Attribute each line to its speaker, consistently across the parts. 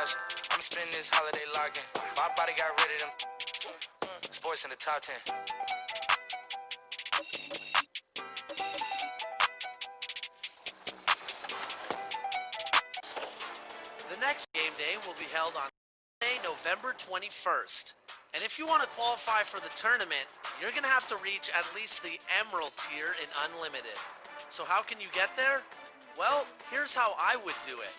Speaker 1: Versace. I'm spending this holiday logging. My body got rid of them. Sports in the top 10.
Speaker 2: The next game day will be held on Sunday, November 21st. And if you want to qualify for the tournament, you're going to have to reach at least the Emerald tier in Unlimited. So how can you get there? Well, here's how I would do it.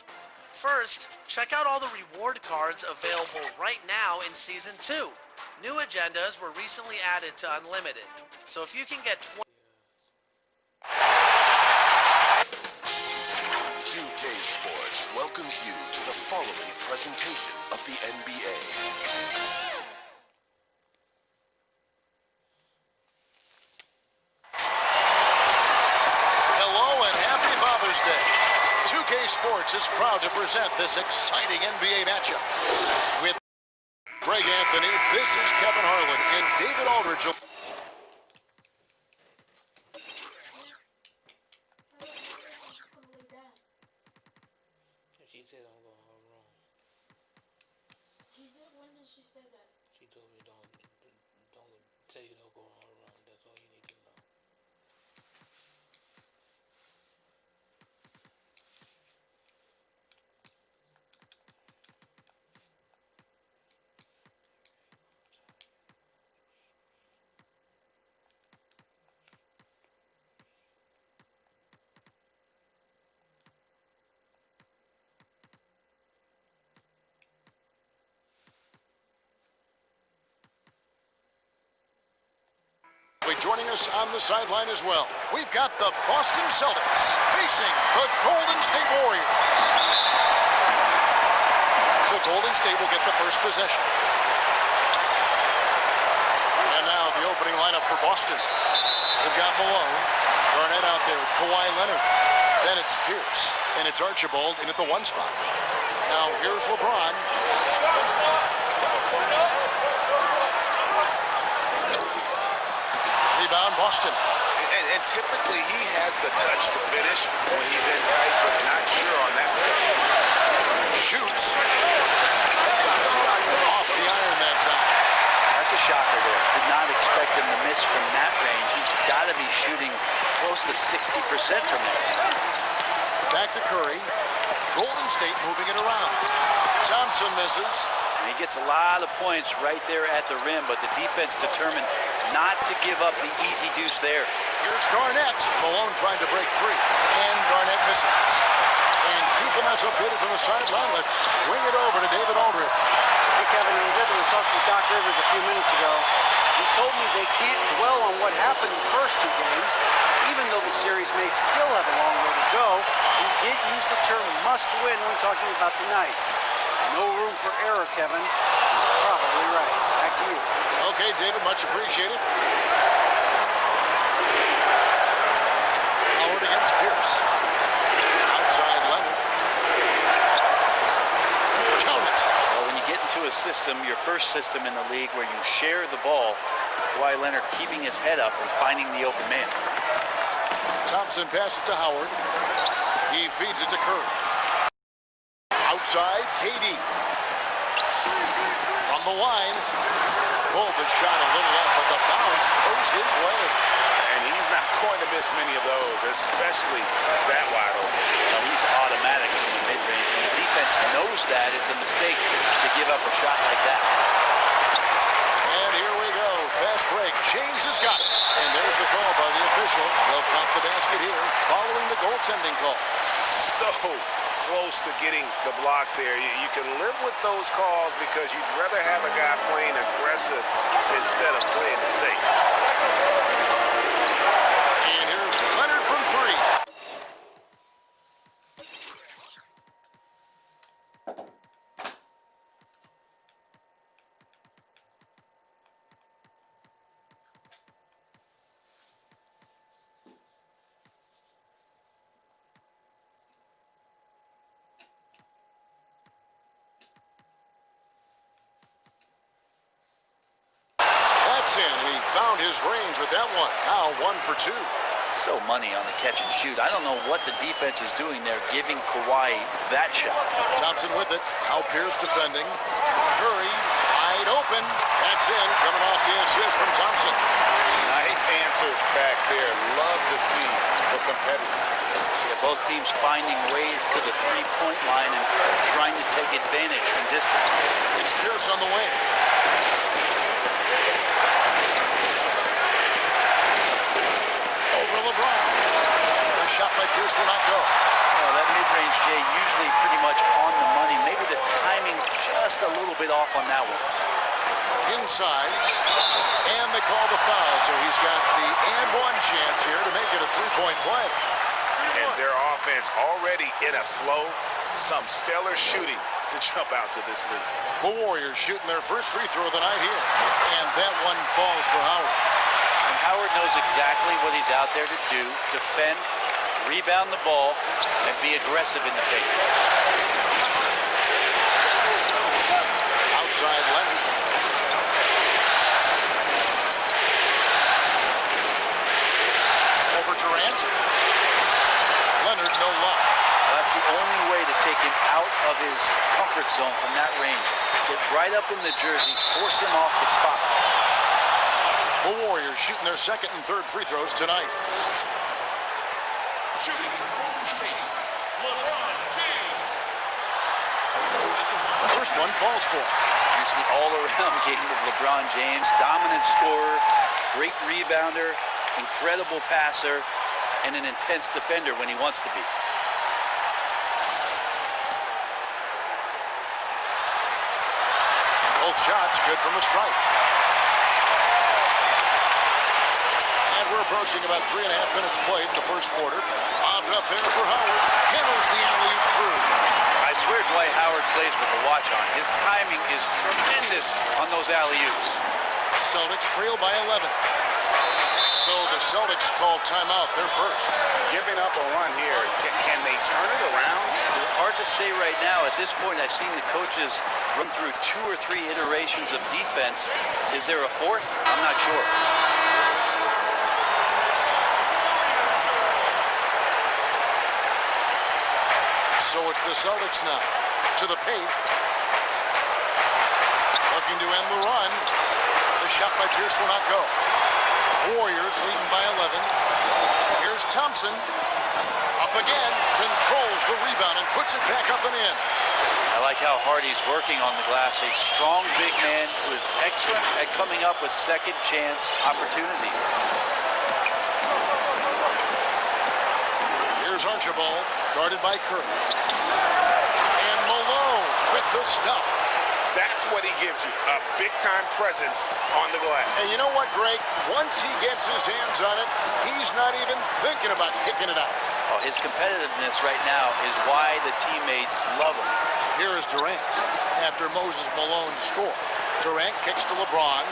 Speaker 2: First, check out all the reward cards available right now in Season 2. New agendas were recently added to Unlimited. So if you can get
Speaker 3: 2K Sports welcomes you to the following presentation of the NBA. Hello and happy Father's Day. 2K Sports is proud to present this exciting NBA matchup. With Greg Anthony, this is Kevin Harlan, and David Aldridge.
Speaker 4: She said I'm going home wrong.
Speaker 5: She did? When did she say that?
Speaker 4: She told me don't tell you don't go home wrong. That's all you need to know.
Speaker 3: Joining us on the sideline as well, we've got the Boston Celtics facing the Golden State Warriors. So Golden State will get the first possession. And now the opening lineup for Boston. They've got Malone, Garnett out there, Kawhi Leonard. Then it's Pierce, and it's Archibald in at the 1 spot. Now here's LeBron. Rebound Boston.
Speaker 6: And typically he has the touch to finish when he's in tight, but not sure on that one.
Speaker 3: Shoots. Off the iron that time.
Speaker 7: That's a shocker there. Did not expect him to miss from that range. He's got to be shooting close to 60% from there.
Speaker 3: Back to Curry. Golden State moving it around. Thompson misses.
Speaker 7: And he gets a lot of points right there at the rim, but the defense determined not to give up the easy deuce there.
Speaker 3: Here's Garnett. Malone trying to break free. And Garnett misses. And keeping us updated from the sideline, let's swing it over to David Aldridge.
Speaker 8: Hey, Kevin, I was able to talk to Doc Rivers a few minutes ago. He told me they can't dwell on what happened in the first 2 games, even though the series may still have a long way to go. He did use the term must win when talking about tonight. No room for error, Kevin. He's probably right. Back to you.
Speaker 3: Okay, David, much appreciated. Howard against Pierce. Outside Leonard. Count it.
Speaker 7: Well, when you get into a system, your first system in the league where you share the ball, Kawhi Leonard keeping his head up and finding the open man.
Speaker 3: Thompson passes to Howard. He feeds it to Curry. Outside, KD. From the line. Pulled the shot a little off, but the bounce goes his way.
Speaker 6: And he's not going to miss many of those, especially that wide open.
Speaker 7: Well, he's automatic from the mid-range, and the defense knows that. It's a mistake to give up a shot like that.
Speaker 3: And here we go. Fast break. James has got it. And there's the call by the official. They'll count the basket here following the goaltending call.
Speaker 6: So close to getting the block there. You can live with those calls because you'd rather have a guy playing aggressive instead of playing it safe.
Speaker 3: And here's Leonard from 3. In, and he found his range with that one. Now 1 for 2.
Speaker 7: So money on the catch and shoot. I don't know what the defense is doing there, giving Kawhi that shot.
Speaker 3: Thompson with it. Al Pierce defending. Curry wide open. That's in. Coming off the assist from Thompson.
Speaker 6: Nice answer back there. Love to see the competitor.
Speaker 7: Yeah, both teams finding ways to the three-point line and trying to take advantage from distance.
Speaker 3: It's Pierce on the wing. Over LeBron. The shot by Pierce will not go.
Speaker 7: Well, that mid-range, Jay, usually pretty much on the money. Maybe the timing just a little bit off on that one.
Speaker 3: Inside. And they call the foul, so he's got the and one chance here to make it a three-point play.
Speaker 6: And their offense already in a flow. Some stellar shooting to jump out to this lead.
Speaker 3: The Warriors shooting their first free throw of the night here. And that one falls for Howard.
Speaker 7: And Howard knows exactly what he's out there to do. Defend, rebound the ball, and be aggressive in the paint.
Speaker 3: Outside Leonard. Over Durant. Leonard, no luck.
Speaker 7: That's the only way to take him out of his comfort zone from that range. Get right up in the jersey, force him off the spot.
Speaker 3: The Warriors shooting their second and third free throws tonight.
Speaker 9: Shooting from Golden State, LeBron James.
Speaker 3: The first one falls for him.
Speaker 7: It's the all-around game of LeBron James. Dominant scorer, great rebounder, incredible passer, and an intense defender when he wants to be.
Speaker 3: Both shots good from the strike. And we're approaching about 3.5 minutes played in the first quarter. Bobbed up there for Howard. Hammers the alley-oop through.
Speaker 7: I swear Dwight Howard plays with a watch on. His timing is tremendous on those alley-oops.
Speaker 3: Celtics trail by 11. So the Celtics call timeout. They're first.
Speaker 6: Giving up a run here. Can they turn it around?
Speaker 7: It's hard to say right now. At this point, I've seen the coaches run through 2 or 3 iterations of defense. Is there a fourth? I'm not sure.
Speaker 3: So it's the Celtics now. To the paint. Looking to end the run. The shot by Pierce will not go. Warriors leading by 11. Here's Thompson. Up again. Controls the rebound and puts it back up and in.
Speaker 7: I like how hard he's working on the glass. A strong big man who is excellent at coming up with second chance opportunities.
Speaker 3: Here's Archibald, guarded by Curry. And Malone with the stuff.
Speaker 6: That's what he gives you, a big-time presence on the glass.
Speaker 3: And you know what, Greg? Once he gets his hands on it, he's not even thinking about kicking it out.
Speaker 7: Oh, his competitiveness right now is why the teammates love him.
Speaker 3: Here is Durant after Moses Malone score. Durant kicks to LeBron.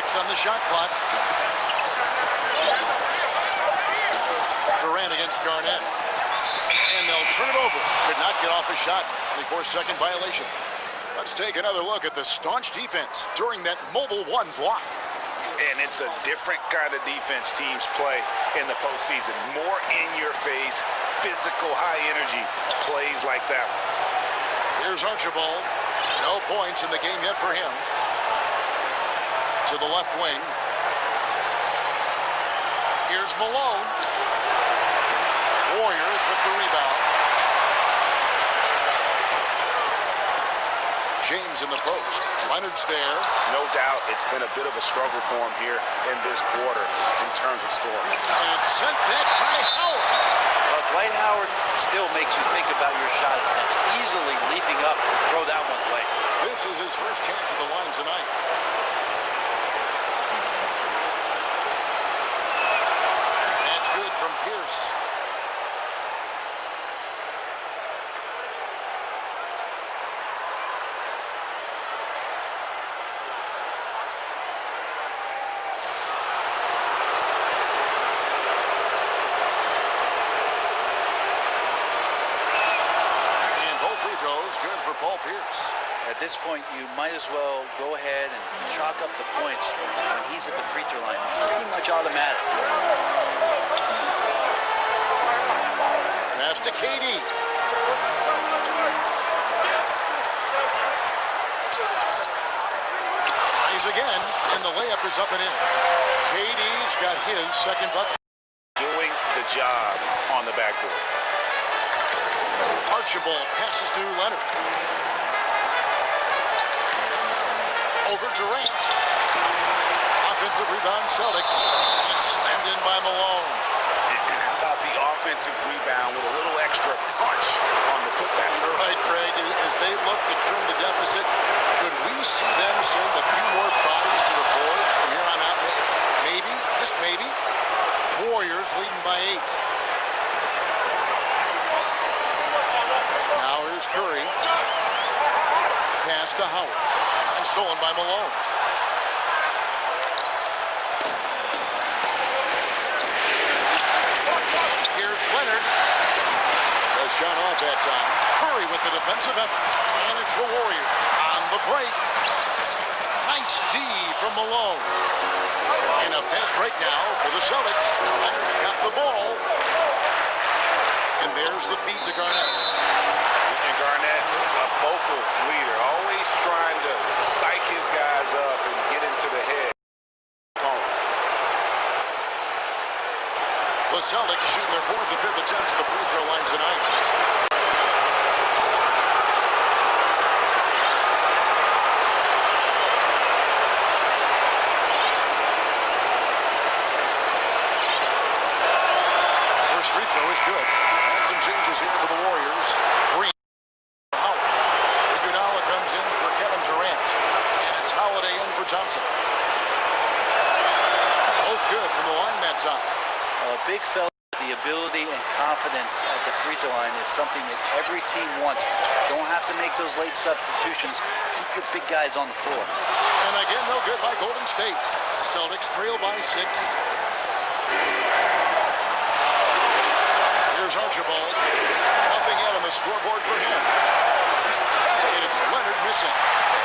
Speaker 3: 6 on the shot clock. Durant against Garnett. And they'll turn it over. Could not get off a shot. 24-second violation. Let's take another look at the staunch defense during that mobile one block.
Speaker 6: And it's a different kind of defense teams play in the postseason. More in-your-face, physical, high-energy plays like that one.
Speaker 3: Here's Archibald. No points in the game yet for him. To the left wing. Here's Malone. Warriors with the rebound. James in the post. Leonard's there.
Speaker 6: No doubt it's been a bit of a struggle for him here in this quarter in terms of scoring.
Speaker 3: And it's sent back by Howard.
Speaker 7: Well, Dwight Howard still makes you think about your shot attempts. Easily leaping up to throw that one away.
Speaker 3: This is his first chance at the line tonight. That's good from Pierce. good for Paul Pierce.
Speaker 7: At this point, you might as well go ahead and chalk up the points when he's at the free throw line. Pretty much automatic.
Speaker 3: Pass to Katie. Tries again, and the layup is up and in. Katie's got his second bucket.
Speaker 6: Doing the job on the backboard.
Speaker 3: Archibald passes to Leonard. Over Durant. Offensive rebound, Celtics. It's slammed in by Malone.
Speaker 6: And how about the offensive rebound with a little extra punch on the putback?
Speaker 3: You're right, Craig. As they look to trim the deficit, could we see them send a few more bodies to the boards from here on out? Maybe, just maybe. Warriors leading by 8. Now here's Curry. Pass to Howard. And stolen by Malone. Here's Leonard. The shot off that time. Curry with the defensive effort. And it's the Warriors on the break. Nice D from Malone. And a fast break now for the Celtics. Leonard's got the ball. And there's the feed to Garnett.
Speaker 6: And Garnett, a vocal leader, always trying to psych his guys up and get into the head.
Speaker 3: The Celtics shooting their 4th and 5th attempts at the free throw line tonight. First free throw is good. And some changes here for the Warriors. Green. Howard. Iguodala comes in for Kevin Durant. And it's Holiday in for Thompson. Both good from the line that time.
Speaker 7: A big fella, the ability and confidence at the free throw line is something that every team wants. Don't have to make those late substitutions. Keep your big guys on the floor.
Speaker 3: And again, no good by Golden State. Celtics trail by 6. Here's Archibald. Nothing yet on the scoreboard for him. And it's Leonard missing.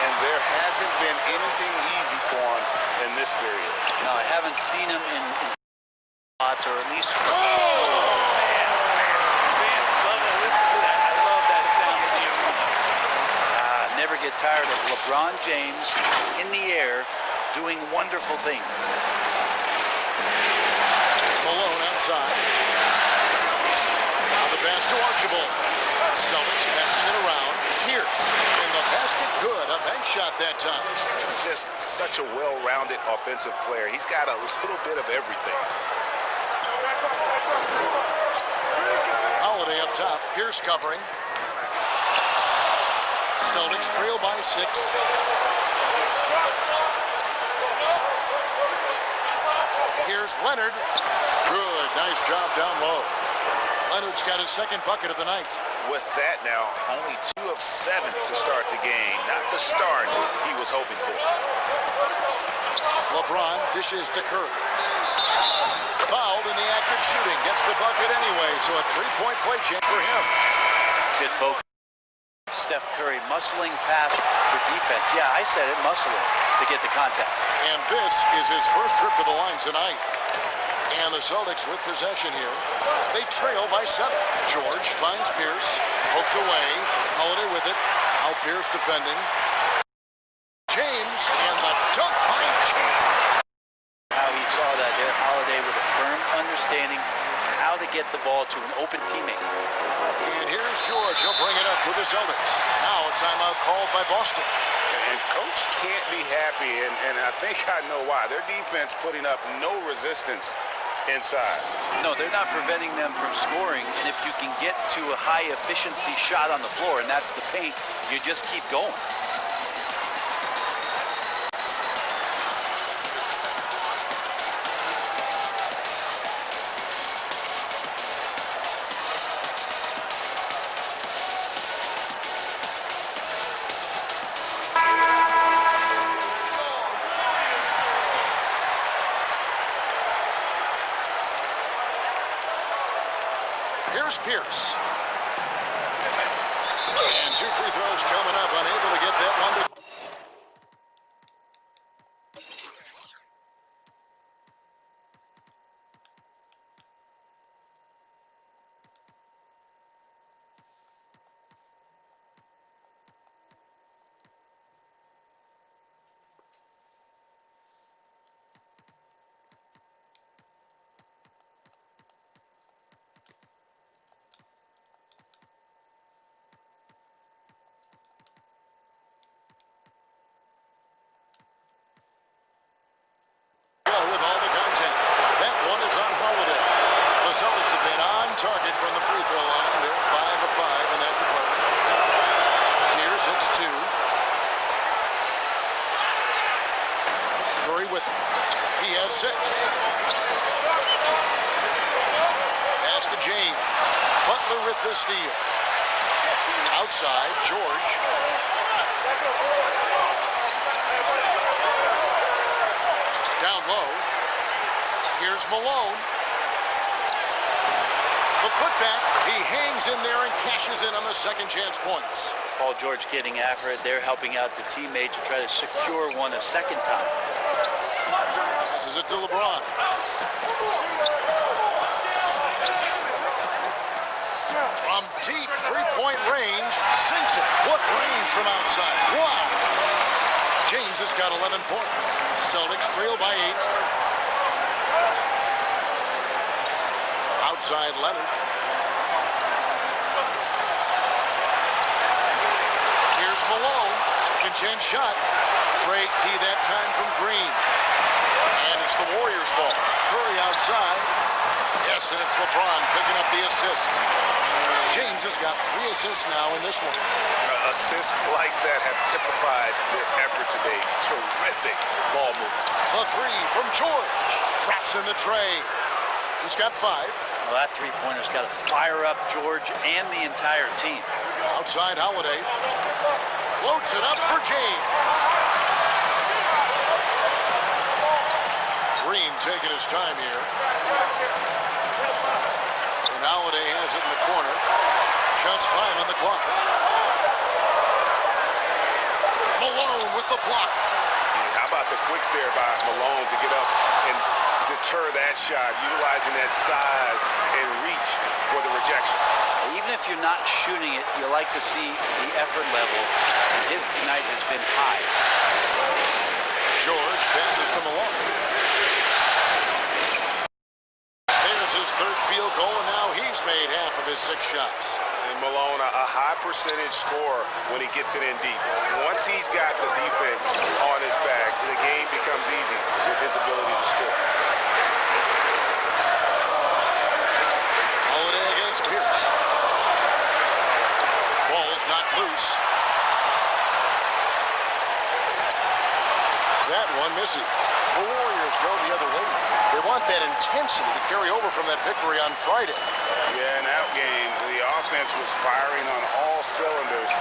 Speaker 6: And there hasn't been anything easy for him in this period.
Speaker 7: No, I haven't seen him in spots, or at least.
Speaker 6: Oh, man. Fans love to listen to that. I love that sound there.
Speaker 7: Never get tired of LeBron James in the air doing wonderful things.
Speaker 3: Malone outside. Now the pass to Archibald. Celtics passing it around. Pierce in the basket, good. A bank shot that time.
Speaker 6: Just such a well-rounded offensive player. He's got a little bit of everything.
Speaker 3: Holiday up top. Pierce covering. Celtics trail by 6. Here's Leonard. Good. Nice job down low. Leonard's got his second bucket of the night.
Speaker 6: With that now, only 2 of 7 to start the game. Not the start he was hoping for.
Speaker 3: LeBron dishes to Curry. Fouled in the act of shooting. Gets the bucket anyway, so a 3-point play chance for him.
Speaker 7: Good focus. Steph Curry muscling past the defense. Yeah, I said it, muscling to get the contact.
Speaker 3: And this is his first trip to the line tonight. And the Celtics with possession here. They trail by 7. George finds Pierce. Poked away. Holiday with it. Now Pierce defending. James and the dunk by James.
Speaker 7: How he saw that there. Holiday with a firm understanding how to get the ball to an open teammate.
Speaker 3: And here's George. He'll bring it up with the Celtics. Now a timeout called by Boston.
Speaker 6: And coach can't be happy, and I think I know why. Their defense putting up no resistance inside.
Speaker 7: No, they're not preventing them from scoring, and if you can get to a high efficiency shot on the floor, and that's the paint, you just keep going.
Speaker 3: Here's Pierce. And And 2 free throws coming up. Unable to get that one to... with all the content. That one is on Holiday. The Celtics have been on target from the free throw line. They're 5 of 5 in that department. Tears hits 2. Curry with him. He has 6. Pass to James. Butler with the steal. Outside, George. Down low. Here's Malone. The putback. He hangs in there and cashes in on the second chance points.
Speaker 7: Paul George getting after it. They're helping out the teammate to try to secure one a second time.
Speaker 3: Passes it to LeBron. From deep three-point range, sinks it. What range from outside. Wow. James has got 11 points. Celtics trail by 8. Outside Leonard. Here's Malone. Second chance shot. Great tee that time from Green. And it's the Warriors' ball. Curry outside. Yes, and it's LeBron picking up the assist. James has got 3 assists now in this one.
Speaker 6: Assists like that have typified their effort today. Terrific ball movement.
Speaker 3: The 3 from George. Traps in the tray. He's got 5.
Speaker 7: Well, that three-pointer's got to fire up George and the entire team.
Speaker 3: Outside Holiday. Floats it up for James. Green taking his time here. And Holiday has it in the corner. Just 5 on the clock. Malone with the block.
Speaker 6: How about the quicks there by Malone to get up and deter that shot, utilizing that size and reach for the rejection.
Speaker 7: Even if you're not shooting it, you like to see the effort level. And his tonight has been high.
Speaker 3: George passes to Malone. There's his 3rd field goal, and now he's made half of his 6 shots.
Speaker 6: And Malone, a high percentage scorer when he gets it in deep. Once he's got the defense on his back, the game becomes easy with his ability to score.
Speaker 3: Holiday against Pierce. Ball's not loose. That one misses. The Warriors go the other way. They want that intensity to carry over from that victory on Friday.
Speaker 6: Yeah, in that game, the offense was firing on all cylinders,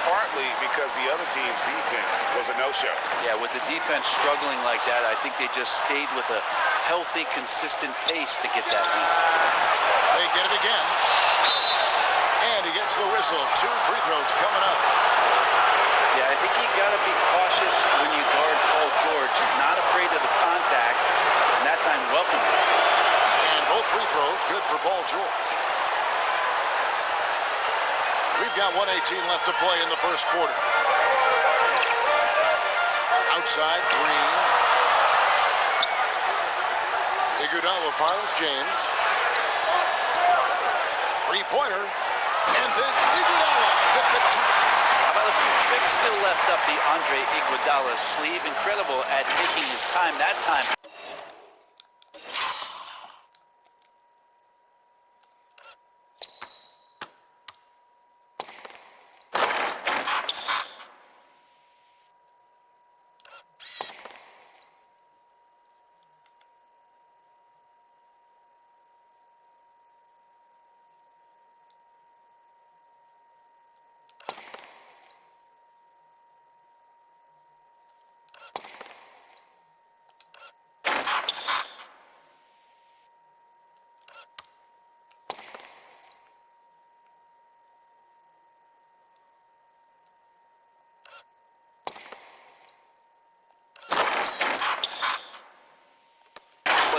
Speaker 6: partly because the other team's defense was a no-show.
Speaker 7: Yeah, with the defense struggling like that, I think they just stayed with a healthy, consistent pace to get that win.
Speaker 3: They get it again. And he gets the whistle. 2 free throws coming up.
Speaker 7: Yeah, I think you got to be cautious when you guard Paul George. He's not afraid of the contact, and that time welcomed it.
Speaker 3: And both free throws good for Paul George. We've got 1:18 left to play in the first quarter. Outside, Green. Iguodala finds James. 3-pointer. And then Iguodala with the top.
Speaker 7: How about a few tricks still left up the Andre Iguodala sleeve? Incredible at taking his time that time.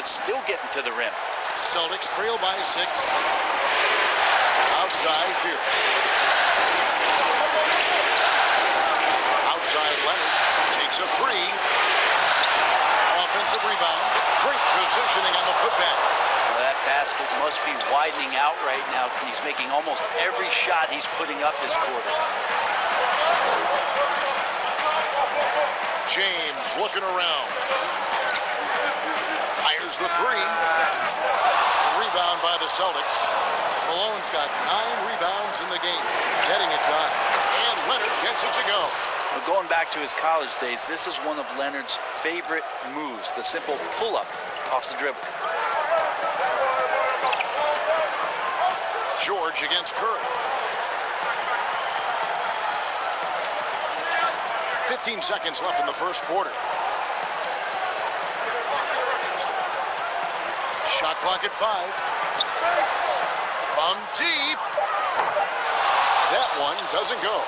Speaker 7: still getting to the rim.
Speaker 3: Celtics trail by 6. Outside Pierce. Outside Leonard. Takes a 3. Offensive rebound. Great positioning on the putback.
Speaker 7: Well, that basket must be widening out right now. He's making almost every shot he's putting up this quarter.
Speaker 3: James looking around. Fires the 3. Rebound by the Celtics. Malone's got 9 rebounds in the game. Getting it done. And Leonard gets it to go.
Speaker 7: Well, going back to his college days, this is one of Leonard's favorite moves, the simple pull-up off the dribble.
Speaker 3: George against Curry. 15 seconds left in the first quarter. Shot clock at 5. From deep. That one doesn't go.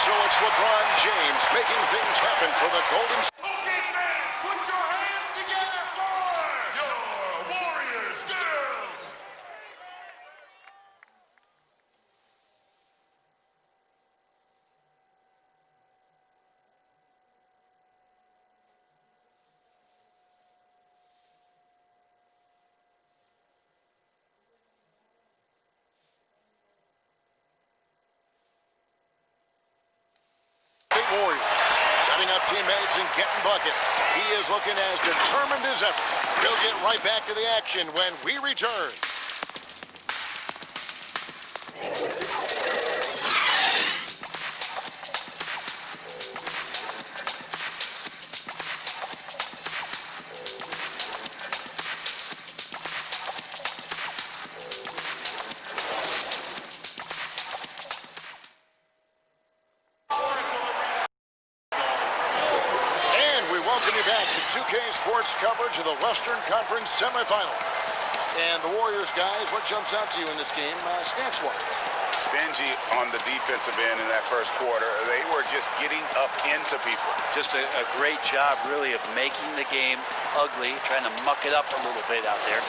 Speaker 3: So it's LeBron James making things happen for the Golden State.
Speaker 9: Okay, fans, put your hands together for your Warriors girls.
Speaker 3: Warriors setting up teammates and getting buckets. He is looking as determined as ever. He'll get right back to the action when we return. Welcome you back to 2K Sports coverage of the Western Conference semifinals. And the Warriors, guys, what jumps out to you in this game, stance-wise?
Speaker 6: Stingy on the defensive end in that first quarter. They were just getting up into people.
Speaker 7: Just a great job, really, of making the game ugly, trying to muck it up a little bit out there.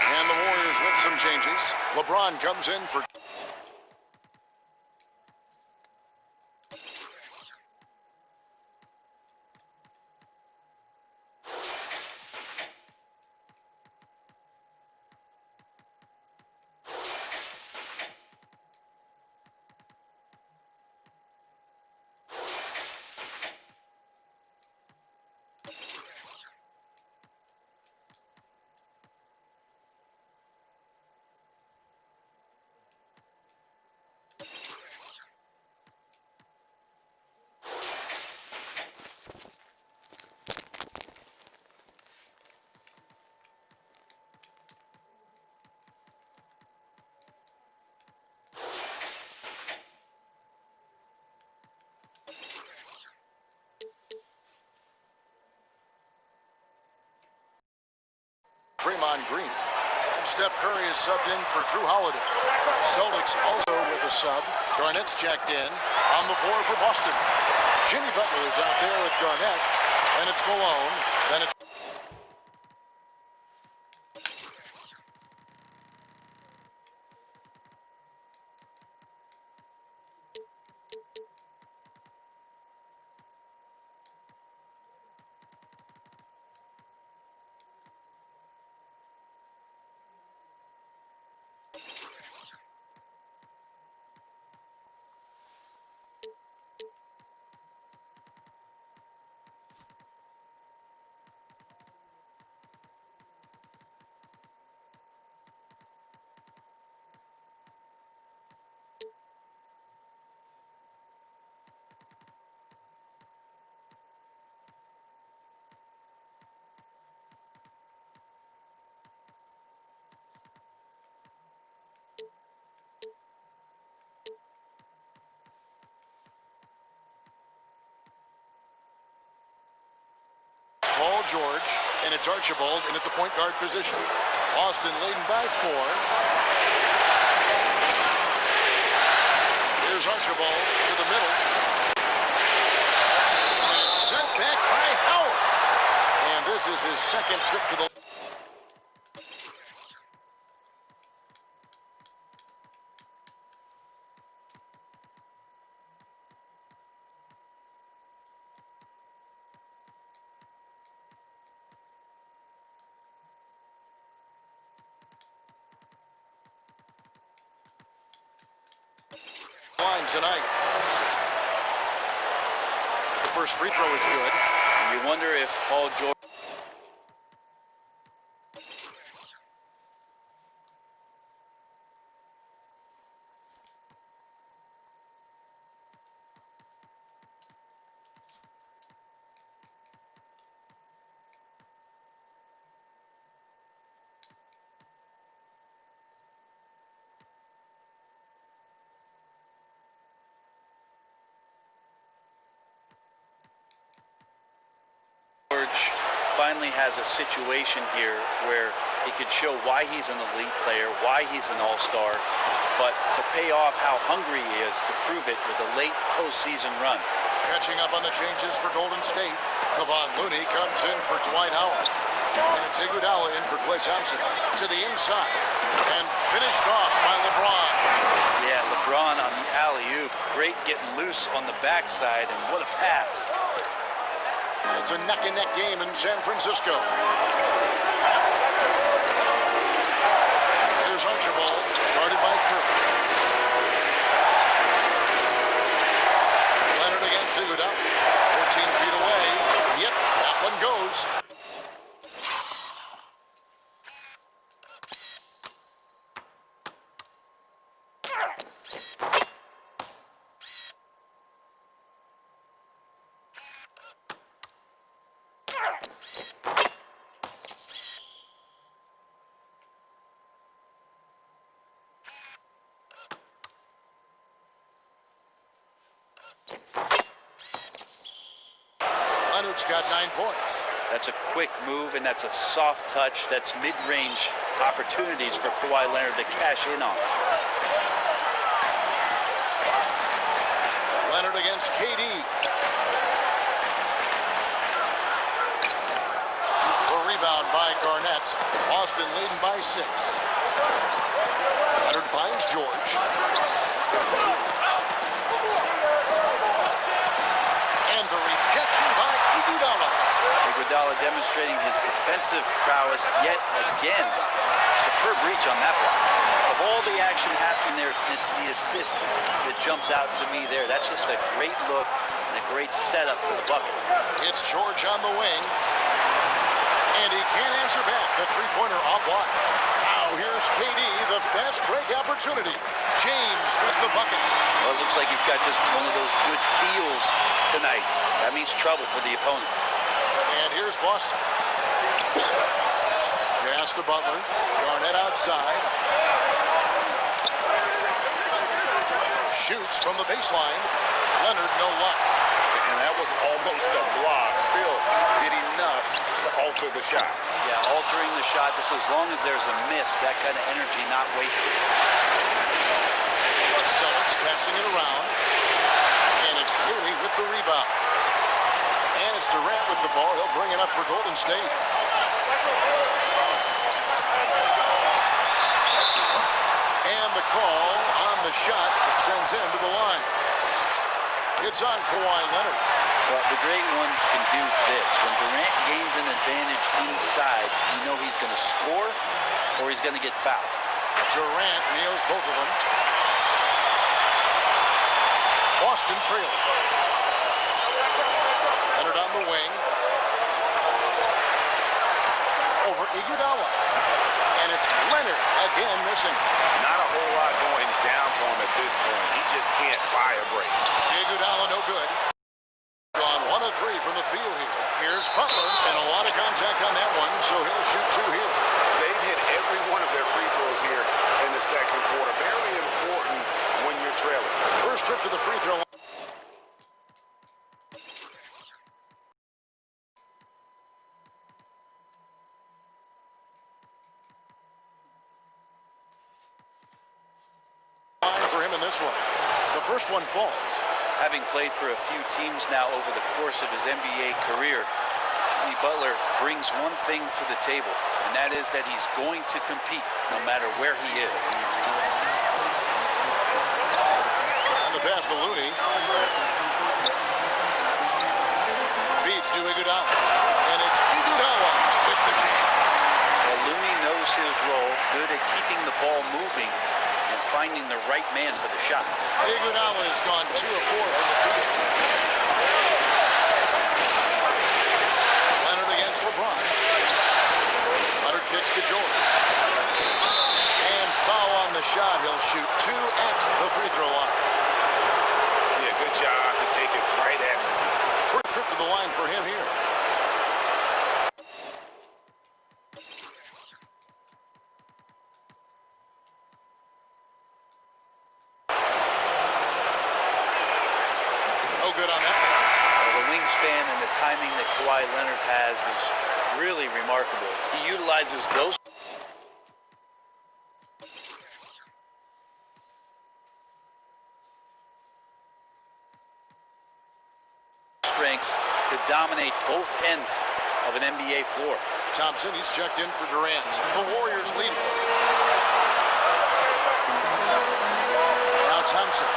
Speaker 3: And the Warriors with some changes. LeBron comes in for... Draymond Green. And Steph Curry is subbed in for Drew Holiday. Celtics also with a sub. Garnett's checked in on the floor for Boston. Jimmy Butler is out there with Garnett. Then it's Malone. Then it's... Paul George, and it's Archibald in at the point guard position. Boston leading by 4. Here's Archibald to the middle. And it's sent back by Howard. And this is his second trip to the... line tonight. The first free throw is good.
Speaker 7: You wonder if Paul George... finally has a situation here where he could show why he's an elite player, why he's an all-star, but to pay off how hungry he is to prove it with a late postseason run.
Speaker 3: Catching up on the changes for Golden State. Kevon Looney comes in for Dwight Howard. And it's Iguodala in for Klay Thompson. To the inside. And finished off by LeBron.
Speaker 7: Yeah, LeBron on the alley-oop. Great getting loose on the backside, and what a pass.
Speaker 3: It's a neck-and-neck game in San Francisco. Here's Archibald, guarded by Kirk. Leonard against Iguodala. 14 feet away. Yep, that one goes. Leonard's got 9 points.
Speaker 7: That's a quick move, and that's a soft touch. That's mid-range opportunities for Kawhi Leonard to cash in on.
Speaker 3: Leonard against KD. A rebound by Garnett. Boston leading by 6. Leonard finds George. And the rejection by Iguodala.
Speaker 7: Iguodala demonstrating his defensive prowess yet again. Superb reach on that block. Of all the action happening there, it's the assist that jumps out to me there. That's just a great look and a great setup for the bucket.
Speaker 3: It's George on the wing. And he can't answer back. The three-pointer offline. Now here's KD, the fast break opportunity. James with the bucket.
Speaker 7: Well, it looks like he's got just one of those good feels tonight. That means trouble for the opponent.
Speaker 3: And here's Boston. Pass to Butler. Garnett outside. Shoots from the baseline. Leonard, no luck.
Speaker 6: And that was almost a block. Still did enough to alter the shot.
Speaker 7: Yeah, altering the shot just as long as there's a miss, that kind of energy not wasted.
Speaker 3: Celtics passing it around. And it's Looney with the rebound. And it's Durant with the ball. He'll bring it up for Golden State. And the call on the shot that sends him to the line. It's on Kawhi Leonard.
Speaker 7: Well, the great ones can do this. When Durant gains an advantage inside, you know he's going to score or he's going to get fouled.
Speaker 3: Durant nails both of them. Boston trailing. Leonard on the wing. Over Iguodala. And it's Leonard again missing.
Speaker 6: Not a whole lot going down for him at this point. He just can't buy a break.
Speaker 3: Iguodala no good. Gone 1 of 3 from the field here. Here's Butler, and a lot of contact on that one, so he'll shoot 2 here.
Speaker 6: They've hit every one of their free throws here in the second quarter. Very important when you're trailing.
Speaker 3: First trip to the free throw line. for him in this one. The first one falls.
Speaker 7: Having played for a few teams now over the course of his NBA career, Jimmy Butler brings one thing to the table, and that is that he's going to compete no matter where he is.
Speaker 3: And the pass to Looney. Feeds to Iguodala. And it's Iguodala with the jam.
Speaker 7: Well, Looney knows his role, good at keeping the ball moving and finding the right man for the shot.
Speaker 3: Iguodala has gone 2 of 4 from the field. Leonard against LeBron. Leonard kicks to George. And foul on the shot. He'll shoot 2 at the free throw line.
Speaker 6: Yeah, good job to take it right at him.
Speaker 3: First trip to the line for him here. No good on that.
Speaker 7: Well, the wingspan and the timing that Kawhi Leonard has is really remarkable. He utilizes those strengths to dominate both ends of an NBA floor.
Speaker 3: Thompson, he's checked in for Durant. The Warriors lead. Now Thompson,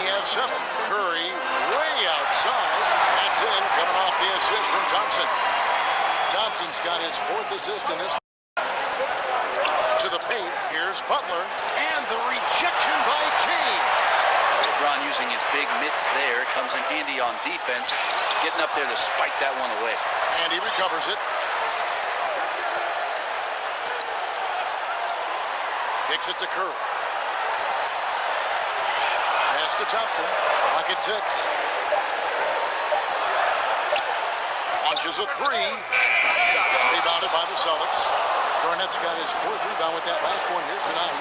Speaker 3: he has 7. Curry way outside. That's in, coming off the assist from Thompson. Thompson's got his 4th assist in this. To the paint, here's Butler, and the rejection by James.
Speaker 7: LeBron using his big mitts there, comes in handy on defense, getting up there to spike that one away.
Speaker 3: And he recovers it. Kicks it to Curry. Pass to Thompson. Pocket 6. Launches a 3. Rebounded by the Celtics. Garnett's got his 4th rebound with that last one here tonight.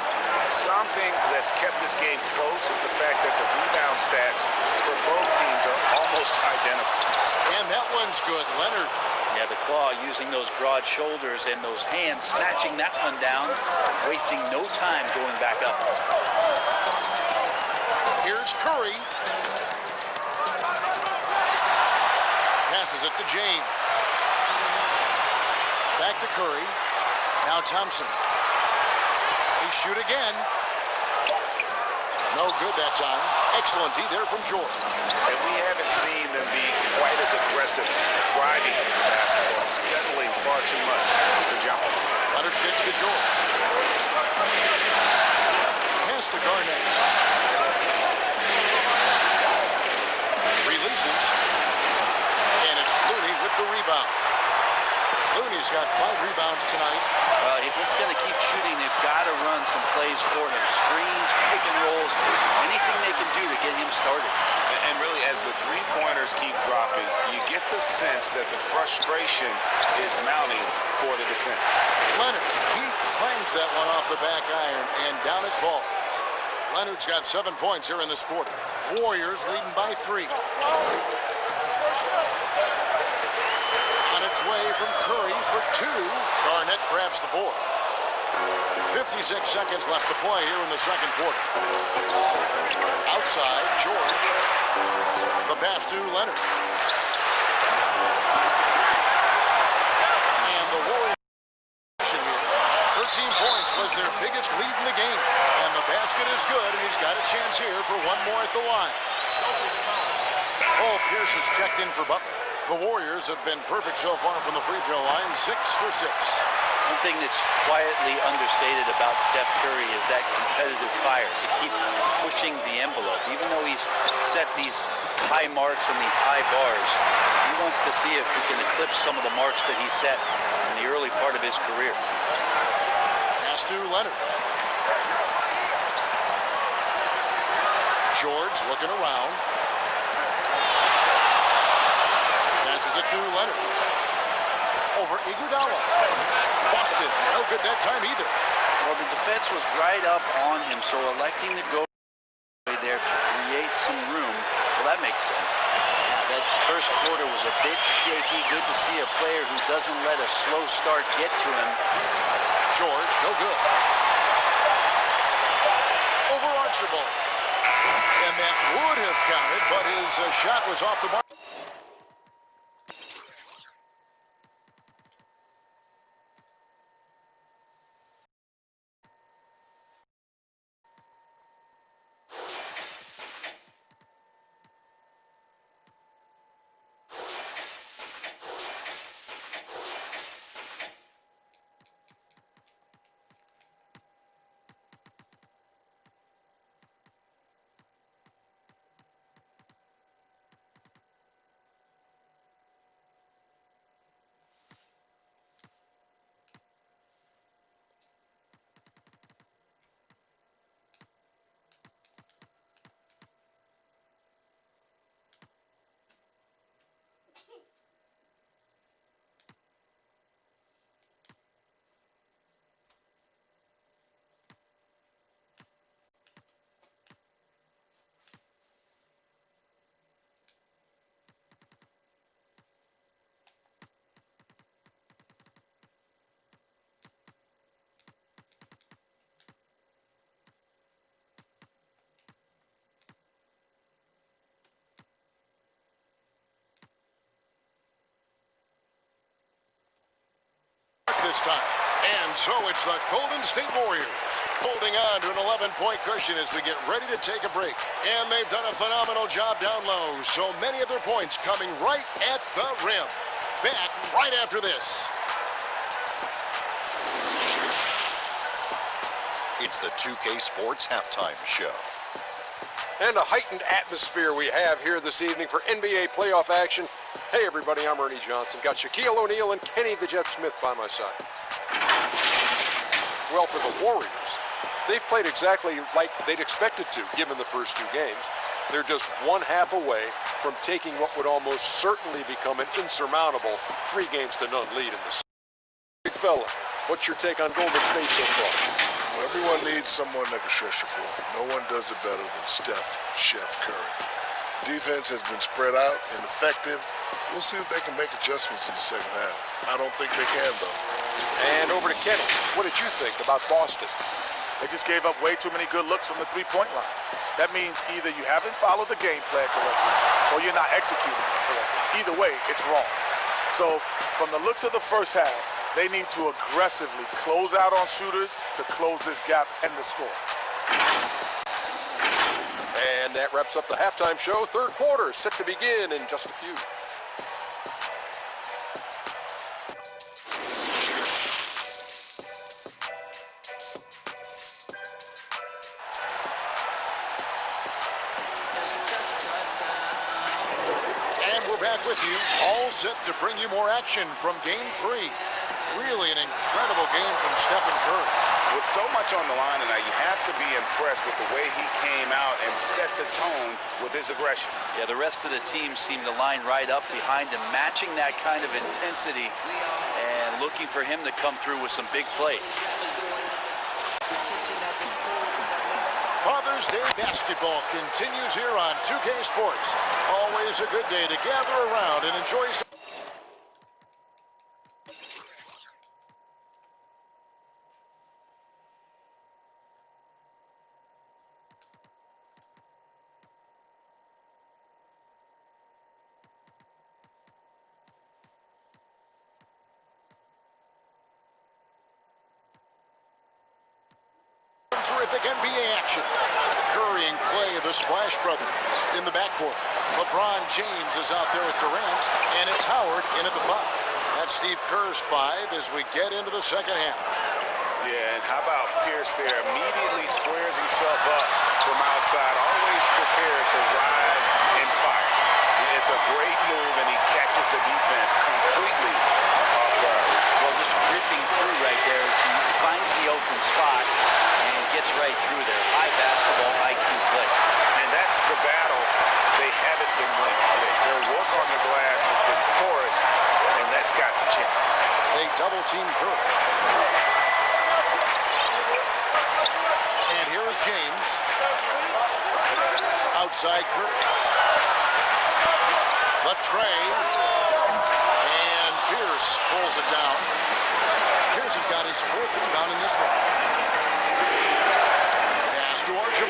Speaker 6: Something that's kept this game close is the fact that the rebound stats for both teams are almost identical.
Speaker 3: And that one's good. Leonard.
Speaker 7: Yeah, the claw using those broad shoulders and those hands, snatching that one down, wasting no time going back up.
Speaker 3: Here's Curry. Passes it to James. Back to Curry. Now Thompson. They shoot again. No good that time. Excellent D there from George.
Speaker 6: And we haven't seen them be quite as aggressive driving the basketball, settling far too much for John.
Speaker 3: Leonard kicks to George. Pass to Garnett. Releases. And it's Looney with the rebound. Looney's got 5 rebounds tonight.
Speaker 7: Well, if he's going to keep shooting, they've got to run some plays for him. Screens, pick and rolls, anything they can do to get him started.
Speaker 6: And really, as the three-pointers keep dropping, you get the sense that the frustration is mounting for the defense.
Speaker 3: Leonard, he clangs that one off the back iron, and down it falls. Leonard's got 7 points here in this quarter. Warriors leading by 3. On its way from Curry for 2. Garnett grabs the board. 56 seconds left to play here in the second quarter. Outside, George. The pass to Leonard. And the Warriors here. 13 points was their biggest lead in the game. And the basket is good, and he's got a chance here for one more at the line. Oh, Pierce has checked in for Butler. The Warriors have been perfect so far from the free throw line, 6 for 6.
Speaker 7: One thing that's quietly understated about Steph Curry is that competitive fire to keep pushing the envelope. Even though he's set these high marks and these high bars, he wants to see if he can eclipse some of the marks that he set in the early part of his career.
Speaker 3: Pass to Leonard. George looking around. Passes it to Leonard. Over Iguodala. Boston, no good that time either.
Speaker 7: Well, the defense was right up on him, so electing to go there to create some room, well, that makes sense. Yeah, that first quarter was a bit shaky. Good to see a player who doesn't let a slow start get to him.
Speaker 3: George, no good. over Archibald. And that would have counted, but his shot was off the mark. This time. And so it's the Golden State Warriors holding on to an 11-point cushion as we get ready to take a break. And they've done a phenomenal job down low. So many of their points coming right at the rim. Back right after this.
Speaker 10: It's the 2K Sports Halftime Show.
Speaker 11: And a heightened atmosphere we have here this evening for NBA playoff action. Hey everybody, I'm Ernie Johnson. Got Shaquille O'Neal and Kenny the Jet Smith by my side. Well, for the Warriors, they've played exactly like they'd expected to, given the first two games. They're just 1/2 away from taking what would almost certainly become an insurmountable 3-0 lead in this. Big fella, what's your take on Golden State so far?
Speaker 9: Well, everyone needs someone that can stretch the floor. No one does it better than Steph, Chef Curry. Defense has been spread out and effective. We'll see if they can make adjustments in the second half. I don't think they can, though.
Speaker 11: And over to Kenny. What did you think about Boston?
Speaker 12: They just gave up way too many good looks from the three-point line. That means either you haven't followed the game plan correctly or you're not executing it correctly. Either way, it's wrong. So from the looks of the first half, they need to aggressively close out on shooters to close this gap and the score.
Speaker 11: And that wraps up the halftime show. Third quarter set to begin in just a few.
Speaker 3: And we're back with you, all set to bring you more action from Game 3. Really an incredible game from Stephen Curry.
Speaker 6: With so much on the line tonight, you have to be impressed with the way he came out and set the tone with his aggression.
Speaker 7: Yeah, the rest of the team seemed to line right up behind him, matching that kind of intensity and looking for him to come through with some big plays.
Speaker 3: Father's Day basketball continues here on 2K Sports. Always a good day to gather around and enjoy some. Terrific NBA action. Curry and Clay, the Splash Brothers, in the backcourt. LeBron James is out there with Durant, and it's Howard in at the 5. That's Steve Kerr's 5 as we get into the second half.
Speaker 6: Yeah, and how about Pierce there? Immediately squares himself up from outside, always prepared to rise and fire. It's a great move, and he catches the defense completely off guard.
Speaker 7: Well, just ripping through right there as he finds the open spot and gets right through there. High basketball IQ play.
Speaker 6: And that's the battle they haven't been winning. Their work on the glass has been porous, and that's got to change.
Speaker 3: They double-team Curry. And here is James. Outside Curry. Latrey. And Pierce pulls it down. Pierce has got his 4th rebound in this one. Pass to Archibald.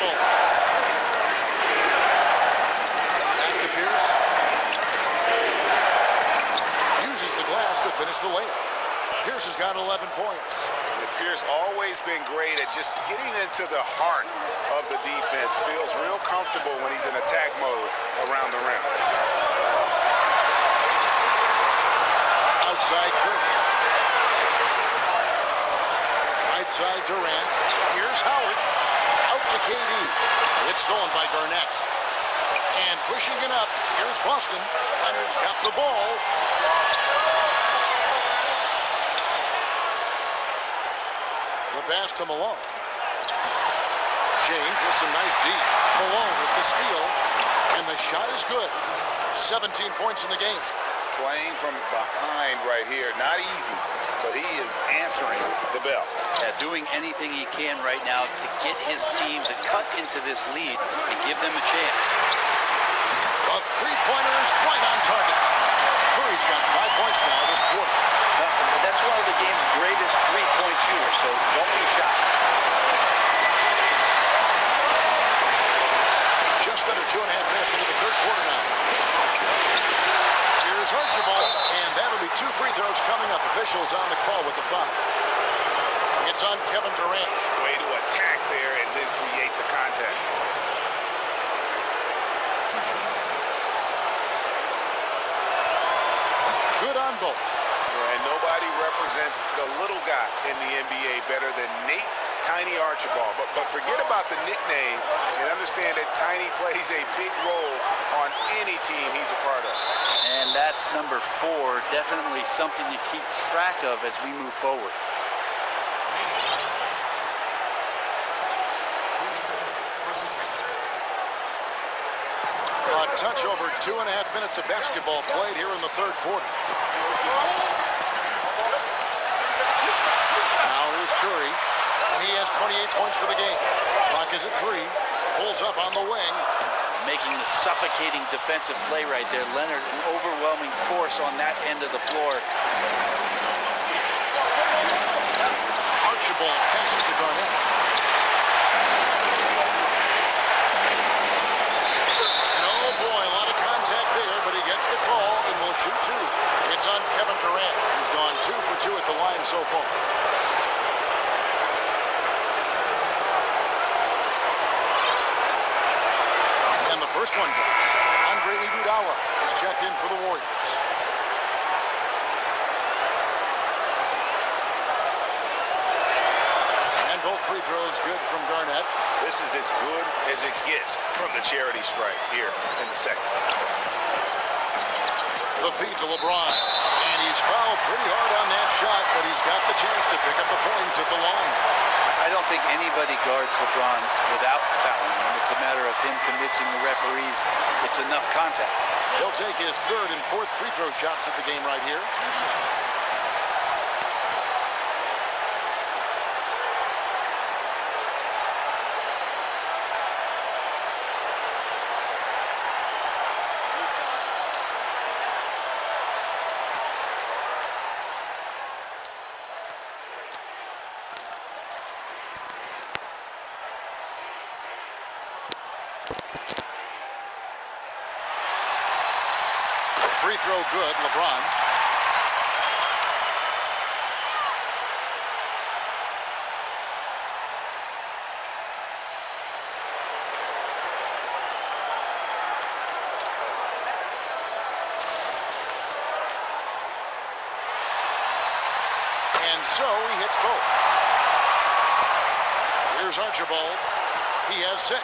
Speaker 3: Pierce has got 11 points.
Speaker 6: And Pierce always been great at just getting into the heart of the defense. Feels real comfortable when he's in attack mode around the rim.
Speaker 3: Outside Curry. Right side Durant. Here's Howard. Out to KD. It's stolen by Garnett. And pushing it up. Here's Boston. Leonard's got the ball. The pass to Malone. James with some nice deep. Malone with the steal. And the shot is good. 17 points in the game.
Speaker 6: Playing from behind right here. Not easy, but he is answering the bell.
Speaker 7: Yeah, doing anything he can right now to get his team to cut into this lead and give them a chance.
Speaker 3: A three-pointer is right on target. Curry's got 5 points now this quarter.
Speaker 7: That's one of the game's greatest three-point shooters, so don't be shocked.
Speaker 3: Just under 2.5 minutes into the third quarter now. Here's Archibald, and that'll be 2 free throws coming up. Officials on the call with the foul. It's on Kevin Durant.
Speaker 6: Way to attack there and then create the contact.
Speaker 3: Good on both.
Speaker 6: And nobody represents the little guy in the NBA better than Nate Tiny Archibald. But forget about the nickname and understand that Tiny plays a big role on any team he's a part of.
Speaker 7: And that's number 4, definitely something to keep track of as we move forward.
Speaker 3: A touch over 2.5 minutes of basketball played here in the third quarter. Now here's Curry, and he has 28 points for the game. Clock is at 3. Pulls up on the wing.
Speaker 7: Making the suffocating defensive play right there. Leonard, an overwhelming force on that end of the floor.
Speaker 3: Archibald passes to Garnett. Oh boy, a lot of contact there, but he gets the call and will shoot 2. It's on Kevin Durant. He's gone 2 for 2 at the line so far. And the first one goes. Andre Iguodala is checked in for the Warriors. And both free throws good from Garnett.
Speaker 6: This is as good as it gets from the charity stripe here in the second.
Speaker 3: The feed to LeBron. And he's fouled pretty hard on that shot, but he's got the chance to pick up the points at the line.
Speaker 7: I don't think anybody guards LeBron without fouling him. It's a matter of him convincing the referees it's enough contact.
Speaker 3: He'll take his 3rd and 4th free throw shots at the game right here. Free throw good, LeBron. And so he hits both. Here's Archibald. He has 6.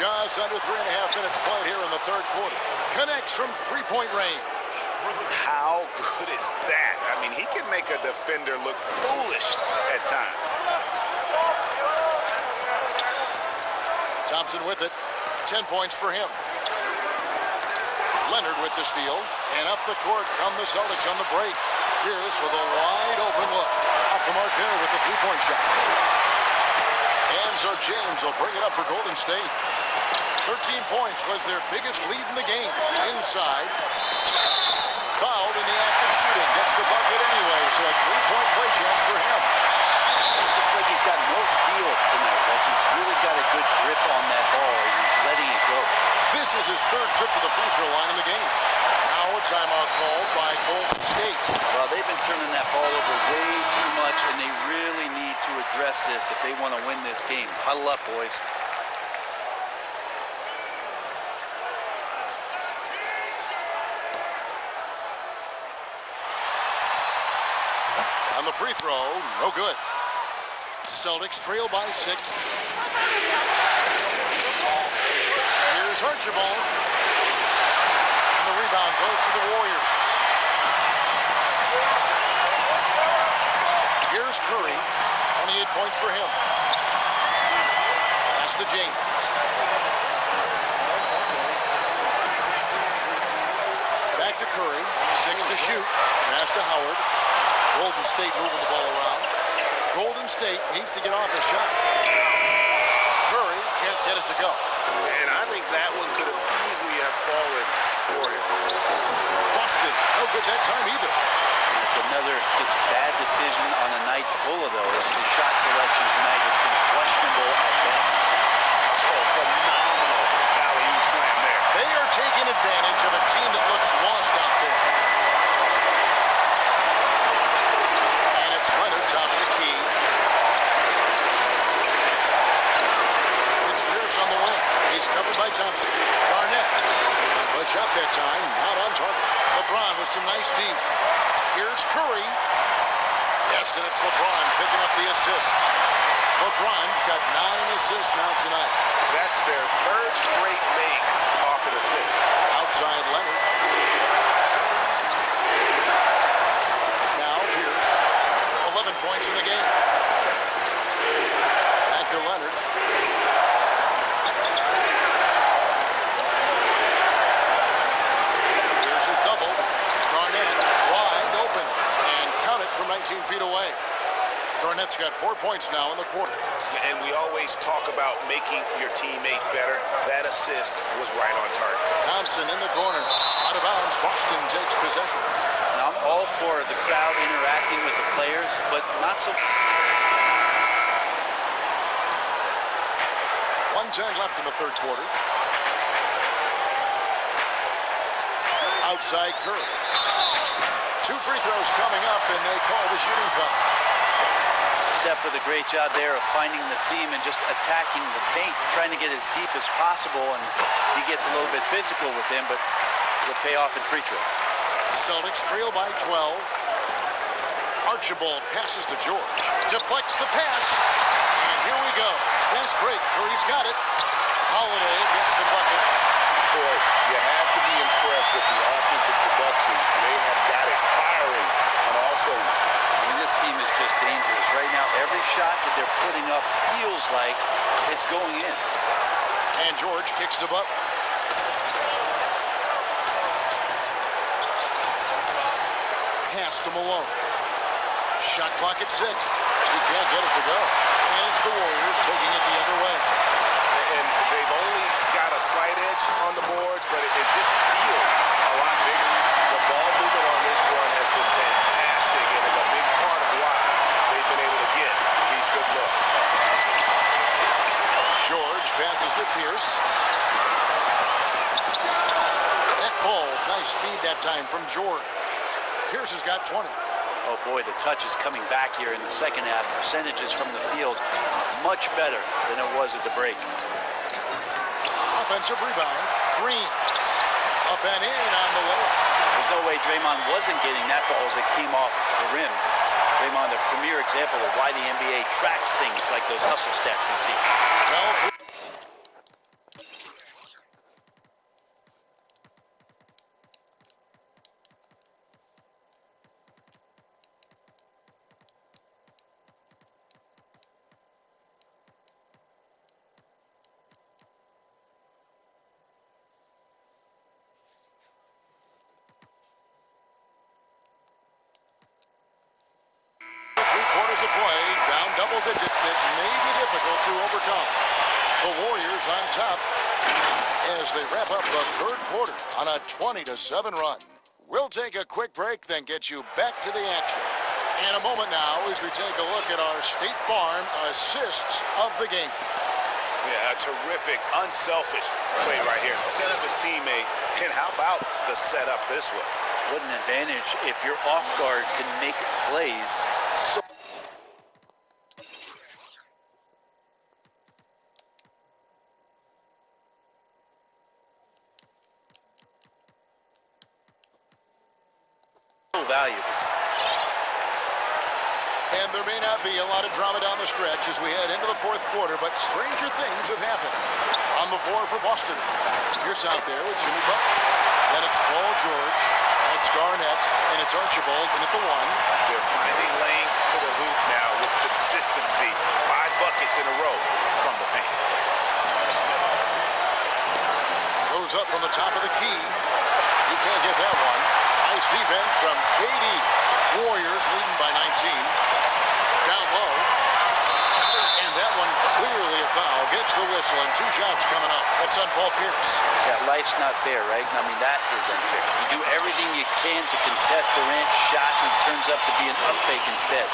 Speaker 3: Just under 3.5 minutes played here in the third quarter. Connects from 3-point range.
Speaker 6: How good is that? I mean, he can make a defender look foolish at times.
Speaker 3: Thompson with it. 10 points for him. Leonard with the steal. And up the court come the Celtics on the break. Pierce with a wide open look. Off the mark there with the 3-point shot. And so James will bring it up for Golden State. 13 points was their biggest lead in the game. Inside. Fouled in the act of shooting. Gets the bucket anyway, so a 3-point play chance for him.
Speaker 7: It looks like he's got no feel tonight. Like he's really got a good grip on that ball as he's letting it go.
Speaker 3: This is his 3rd trip to the free throw line in the game. Now a timeout called by Golden State.
Speaker 7: Well, they've been turning that ball over way too much, and they really need to address this if they want to win this game. Huddle up, boys.
Speaker 3: On the free throw, no good. Celtics trail by 6. Here's Archibald. And the rebound goes to the Warriors. Here's Curry. 28 points for him. Pass to James. Back to Curry. 6 to shoot. Pass to Howard. Golden State moving the ball around. Golden State needs to get off a shot. Curry can't get it to go.
Speaker 13: And I think that one could have easily have fallen for him.
Speaker 3: Boston, no good that time either.
Speaker 7: It's another just bad decision on a night full of those. His shot selection tonight has been questionable at best.
Speaker 13: Oh, phenomenal alley-oop slam there.
Speaker 3: They are taking advantage of a team that looks lost out there. And it's Leonard top of the key. It's Pierce on the wing. He's covered by Thompson. Garnett. A shot that time, not on target. LeBron with some nice D. Here's Curry. Yes, and it's LeBron picking up the assist. LeBron's got 9 assists now tonight.
Speaker 13: That's their 3rd straight make off of the 6.
Speaker 3: Outside Leonard. Now Pierce. 11 points in the game. Back to Leonard. Here's his double. Garnett wide open and count it from 19 feet away. Garnett's got 4 points now in the quarter.
Speaker 13: And we always talk about making your teammate better. That assist was right on target.
Speaker 3: Thompson in the corner. Out of bounds. Boston takes possession.
Speaker 7: Now, I'm all for the crowd interacting with the players, but not so...
Speaker 3: 1:10 left in the 3rd quarter. Outside Curry. 2 free throws coming up, and they call the shooting foul.
Speaker 7: Steph with a great job there of finding the seam and just attacking the paint, trying to get as deep as possible, and he gets a little bit physical with him, but it'll pay off in free throw.
Speaker 3: Celtics trail by 12. Archibald passes to George. Deflects the pass. And here we go. Fast break. Curry's got it. Holiday gets the bucket.
Speaker 13: Boy, you have to be impressed with the offensive production. They have got it firing on all cylinders.
Speaker 7: I mean, this team is just dangerous. Right now, every shot that they're putting up feels like it's going in.
Speaker 3: And George kicks to Butler. Pass to Malone. Shot clock at 6. He can't get it to go. And it's the Warriors taking it the other way.
Speaker 13: And they've only got a slight edge on the boards, but it just feels a lot bigger. The ball movement on this run has been fantastic, and is a big part of why they've been able to get these good looks.
Speaker 3: George passes to Pierce. That falls. Nice speed that time from George. Pierce has got 20.
Speaker 7: Oh boy, the touch is coming back here in the second half. Percentages from the field much better than it was at the break.
Speaker 3: Offensive rebound. Green. Up and in on the way.
Speaker 7: There's no way Draymond wasn't getting that ball as it came off the rim. Draymond, the premier example of why the NBA tracks things like those hustle stats we see.
Speaker 3: Well, of play, down double digits. It may be difficult to overcome. The Warriors on top as they wrap up the 3rd quarter on a 20-7 run. We'll take a quick break, then get you back to the action. In a moment now as we take a look at our State Farm assists of the game.
Speaker 13: Yeah, a terrific, unselfish play right here. Set up his teammate, and how about the setup this was.
Speaker 7: What an advantage if your off guard can make plays. So valuable.
Speaker 3: And there may not be a lot of drama down the stretch as we head into the fourth quarter, but stranger things have happened. On the floor for Boston. Pierce out there with Jimmy Butler. Then it's Paul George. It's Garnett, and it's Archibald in at the one.
Speaker 13: They're finding lanes to the hoop now with consistency. 5 buckets in a row from the paint.
Speaker 3: Goes up from the top of the key. He can't get that one. Nice defense from KD. Warriors leading by 19. Down low. And that one clearly a foul. Gets the whistle and 2 shots coming up. That's on Paul Pierce.
Speaker 7: Yeah, life's not fair, right? I mean, that is unfair. You do everything you can to contest Durant's shot, and it turns up to be an up fake instead.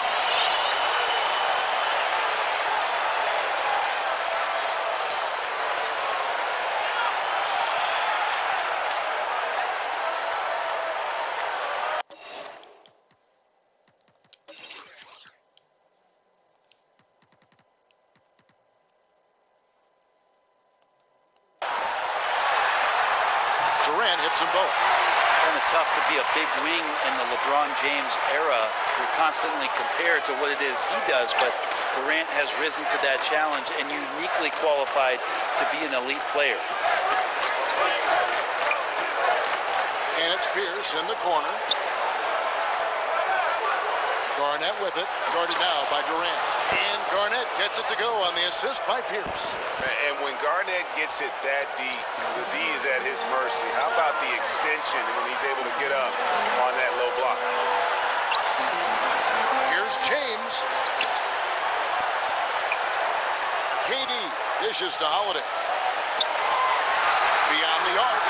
Speaker 3: Durant hits them both.
Speaker 7: Kind of tough to be a big wing in the LeBron James era. You're constantly compared to what it is he does, but Durant has risen to that challenge and uniquely qualified to be an elite player.
Speaker 3: And it's Pierce in the corner. Garnett with it, guarded now by Durant. And Garnett gets it to go on the assist by Pierce.
Speaker 13: And when Garnett gets it that deep, the D is at his mercy. How about the extension when he's able to get up on that low block?
Speaker 3: Here's James. KD dishes to Holiday. Beyond the arc.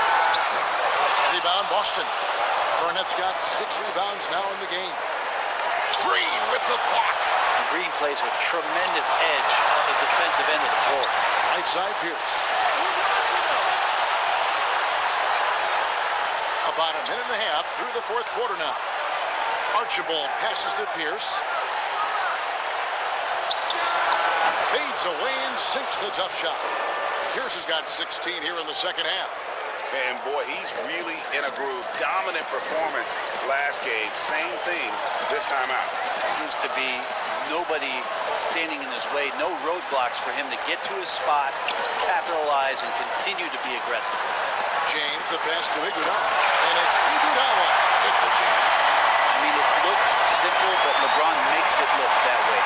Speaker 3: Rebound Boston. Garnett's got 6 rebounds now in the game. Green with the block.
Speaker 7: Green plays with tremendous edge on the defensive end of the floor.
Speaker 3: Right side Pierce. About a minute and a half through the fourth quarter now. Archibald passes to Pierce. Fades away and sinks the tough shot. Pierce has got 16 here in the second half.
Speaker 13: And boy, he's really in a groove. Dominant performance last game. Same thing this time out.
Speaker 7: Seems to be nobody standing in his way. No roadblocks for him to get to his spot, capitalize, and continue to be aggressive.
Speaker 3: James, the pass to Iguodala. And it's Iguodala with the jam.
Speaker 7: I mean, it looks simple, but LeBron makes it look that way.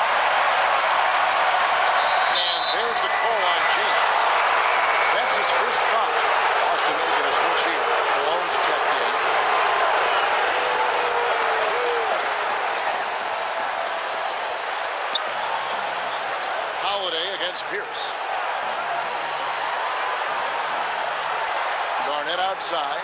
Speaker 3: And there's the call on James. That's his first foul. Boston making a switch here. Malone's checked in. Holiday against Pierce. Garnett outside.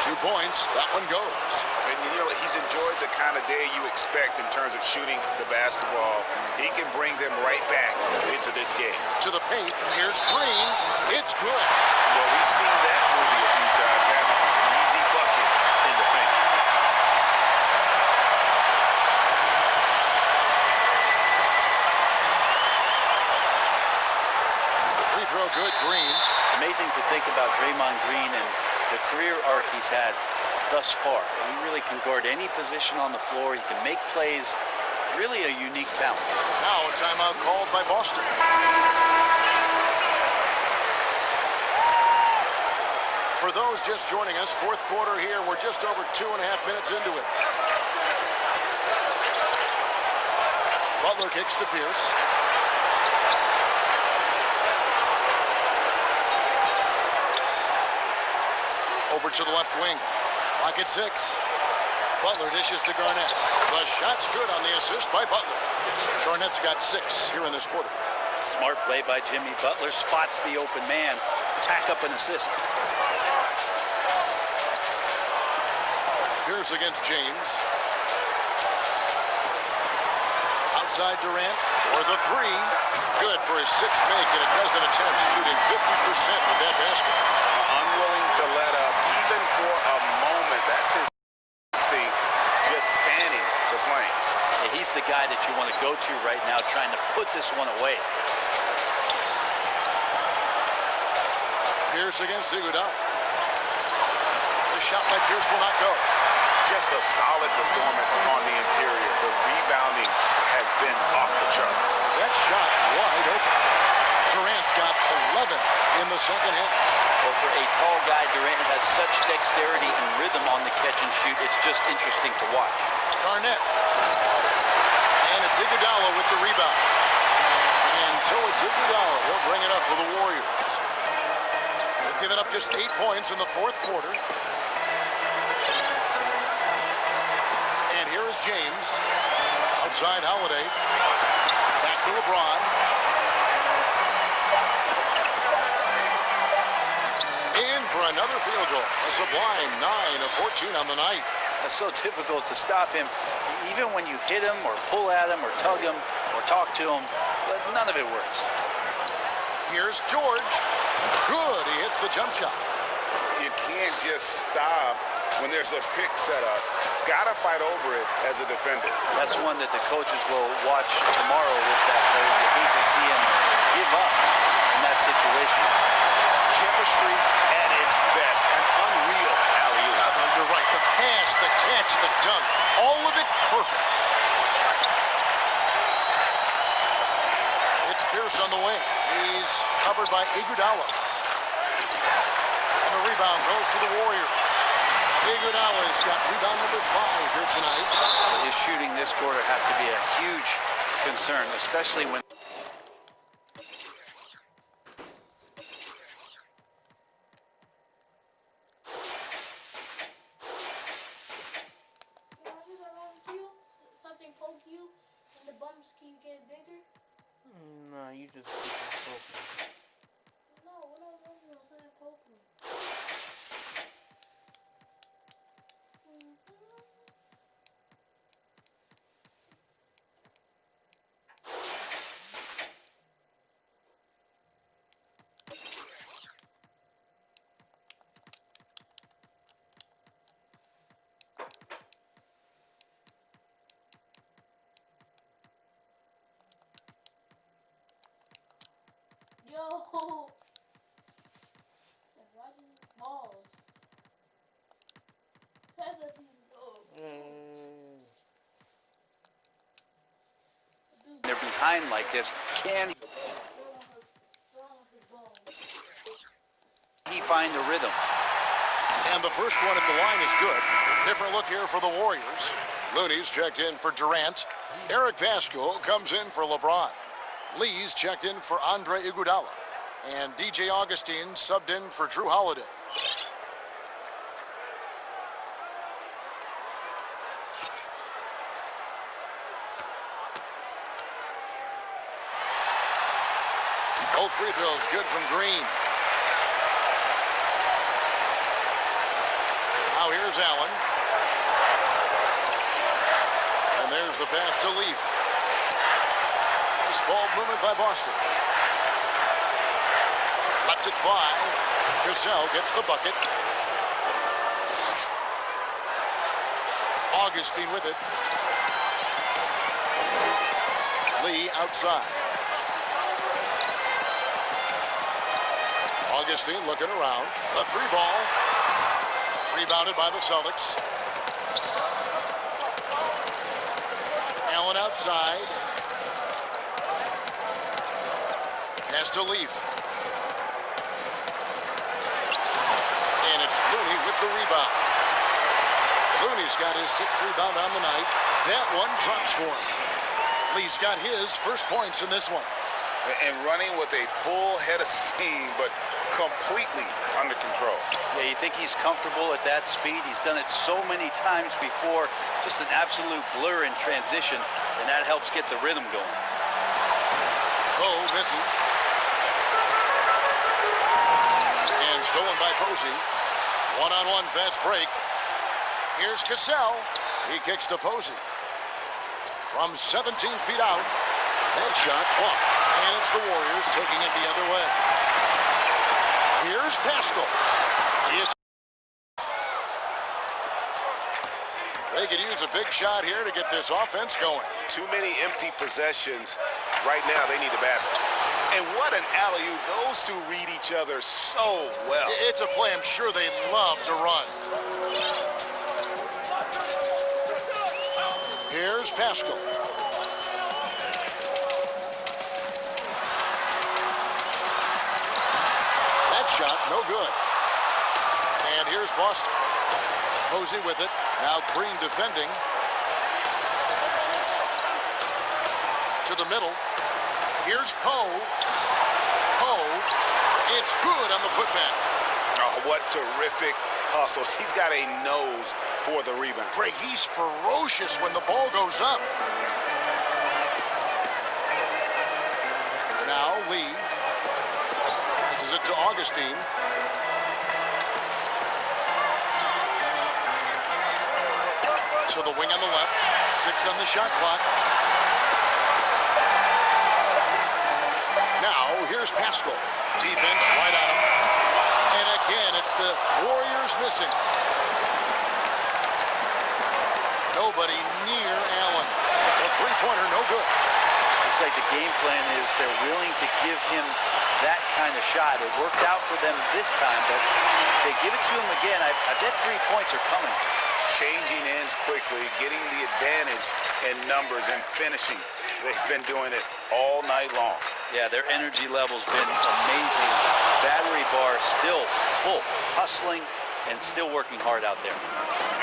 Speaker 3: 2 points. That one goes.
Speaker 13: And you know, he's enjoyed the kind of day you expect in terms of shooting the basketball. He can bring them right back into this game.
Speaker 3: To the paint. Here's Green. It's good.
Speaker 13: Well, we've seen that movie a few times, having an easy bucket in the paint.
Speaker 3: Free throw good, Green.
Speaker 7: Amazing to think about Draymond Green and the career arc he's had thus far. He really can guard any position on the floor. He can make plays. Really a unique talent.
Speaker 3: Now a timeout called by Boston. For those just joining us, fourth quarter here. We're just over 2.5 minutes into it. Butler kicks to Pierce. Over to the left wing. Clock at 6. Butler dishes to Garnett. The shot's good on the assist by Butler. Garnett's got 6 here in this quarter.
Speaker 7: Smart play by Jimmy. Butler spots the open man. Tack up an assist.
Speaker 3: Pierce against James. outside Durant for the three. Good for his sixth make in a dozen attempts, shooting 50% with that basket.
Speaker 6: Unwilling to let up, even for a moment. That's his instinct, just fanning the flame.
Speaker 7: Yeah, he's the guy that you want to go to right now, trying to put this one away.
Speaker 3: Pierce against Iguodala. The shot by Pierce will not go.
Speaker 6: Just a solid performance on the interior. The rebounding has been off the chart.
Speaker 3: That shot wide open. Durant's got 11 in the second half.
Speaker 7: Well, for a tall guy, Durant has such dexterity and rhythm on the catch and shoot. It's just interesting to watch.
Speaker 3: Garnett. And it's Iguodala with the rebound. And so it's Iguodala. He'll bring it up for the Warriors. They've given up just 8 points in the fourth quarter. And here is James. Outside Holiday. Back to LeBron. In for another field goal. A sublime 9 of 14 on the night.
Speaker 7: It's so difficult to stop him. Even when you hit him or pull at him or tug him or talk to him, but none of it works.
Speaker 3: Here's George. Good. He hits the jump shot.
Speaker 6: You can't just stop when there's a pick set up. Got to fight over it as a defender.
Speaker 7: That's one that the coaches will watch tomorrow with that player. You hate to see him give up in that situation.
Speaker 6: Chemistry at its best. An unreal alley-oop.
Speaker 3: You're right. The pass, the catch, the dunk. All of it perfect. It's Pierce on the wing. He's covered by Iguodala. And the rebound goes to the Warriors. Iguodala's got rebound number 5 here tonight.
Speaker 7: His shooting this quarter has to be a huge concern, especially when...
Speaker 5: Something poke you and the bumps keep getting bigger?
Speaker 4: No, you just keep on poking.
Speaker 5: No, when I was over there, something poke me. Yo! They're riding these balls. Tether to you,
Speaker 7: They're behind like this. Can he find the rhythm?
Speaker 3: And the first one at the line is good. Different look here for the Warriors. Looney's checked in for Durant. Eric Pascal comes in for LeBron. Lee's checked in for Andre Iguodala. And DJ Augustine subbed in for Drew Holiday. Both free throws good from Green. Now here's Allen. And there's the pass to Leaf. Nice ball movement by Boston. Lets it fly. Cassell gets the bucket. Augustine with it. Lee outside. Augustine looking around. A 3-ball. Rebounded by the Celtics. Allen outside. Pass to Leaf. And it's Looney with the rebound. Looney's got his 6th rebound on the night. That one drops for him. Lee's got his first points in this one.
Speaker 6: And running with a full head of steam, but completely under control.
Speaker 7: Yeah, you think he's comfortable at that speed. He's done it so many times before. Just an absolute blur in transition, and that helps get the rhythm going.
Speaker 3: Cole misses. And stolen by Posey. One-on-one fast break. Here's Cassell. He kicks to Posey. from 17 feet out. Headshot off. And it's the Warriors taking it the other way. Here's Pascal. It's They could use a big shot here to get this offense going.
Speaker 13: Too many empty possessions. Right now, they need the basket. And what an alley-oop. Those two read each other so well.
Speaker 3: It's a play I'm sure they love to run. Here's Pascal. That shot, no good. And here's Boston. Posey with it. Now Green defending. To the middle. Here's Poe. Poe. It's good on the putback.
Speaker 13: Oh, what terrific hustle. He's got a nose for the rebound.
Speaker 3: Greg, he's ferocious when the ball goes up. Now Lee. This is it to Augustine. To the wing on the left. 6 on the shot clock. Now, here's Pascal. Defense right at him. And again, it's the Warriors missing. Nobody near Allen. The three-pointer, no good.
Speaker 7: Looks like the game plan is they're willing to give him that kind of shot. It worked out for them this time, but they give it to him again. I bet 3 points are coming.
Speaker 13: Changing ends quickly, getting the advantage in numbers and finishing. They've been doing it all night long.
Speaker 7: Yeah, their energy level's been amazing. Battery bar still full, hustling and still working hard out there.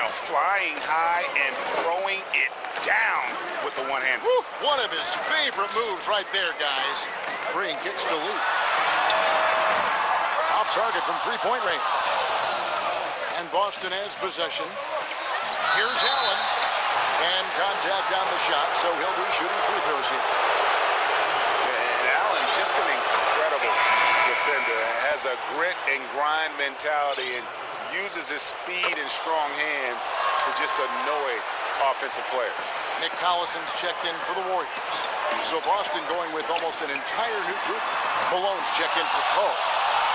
Speaker 13: Now flying high and throwing it down with the one hand.
Speaker 3: Woo, one of his favorite moves right there, guys. Green kicks to Lee. Off target from three-point range. And Boston has possession. Here's Allen. And contact on the shot, so he'll be shooting free throws here.
Speaker 13: And Allen, just an incredible defender. Has a grit and grind mentality and uses his speed and strong hands to just annoy offensive players.
Speaker 3: Nick Collison's checked in for the Warriors. So Boston going with almost an entire new group. Malone's checked in for Poe.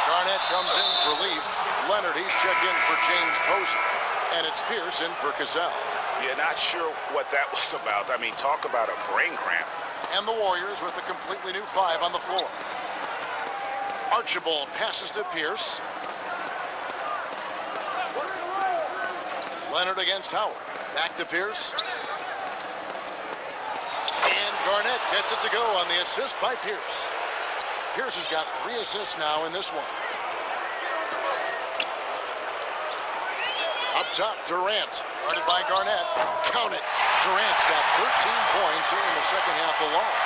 Speaker 3: Garnett comes in for Leaf. Leonard, he's checked in for James Posey. And it's Pierce in for Cassell.
Speaker 13: Yeah, not sure what that was about. I mean, talk about a brain cramp.
Speaker 3: And the Warriors with a completely new 5 on the floor. Archibald passes to Pierce. Leonard against Howard. Back to Pierce. And Garnett gets it to go on the assist by Pierce. Pierce has got 3 assists now in this one. Up top, Durant. Guarded by Garnett. Count it. Durant's got 13 points here in the second half alone.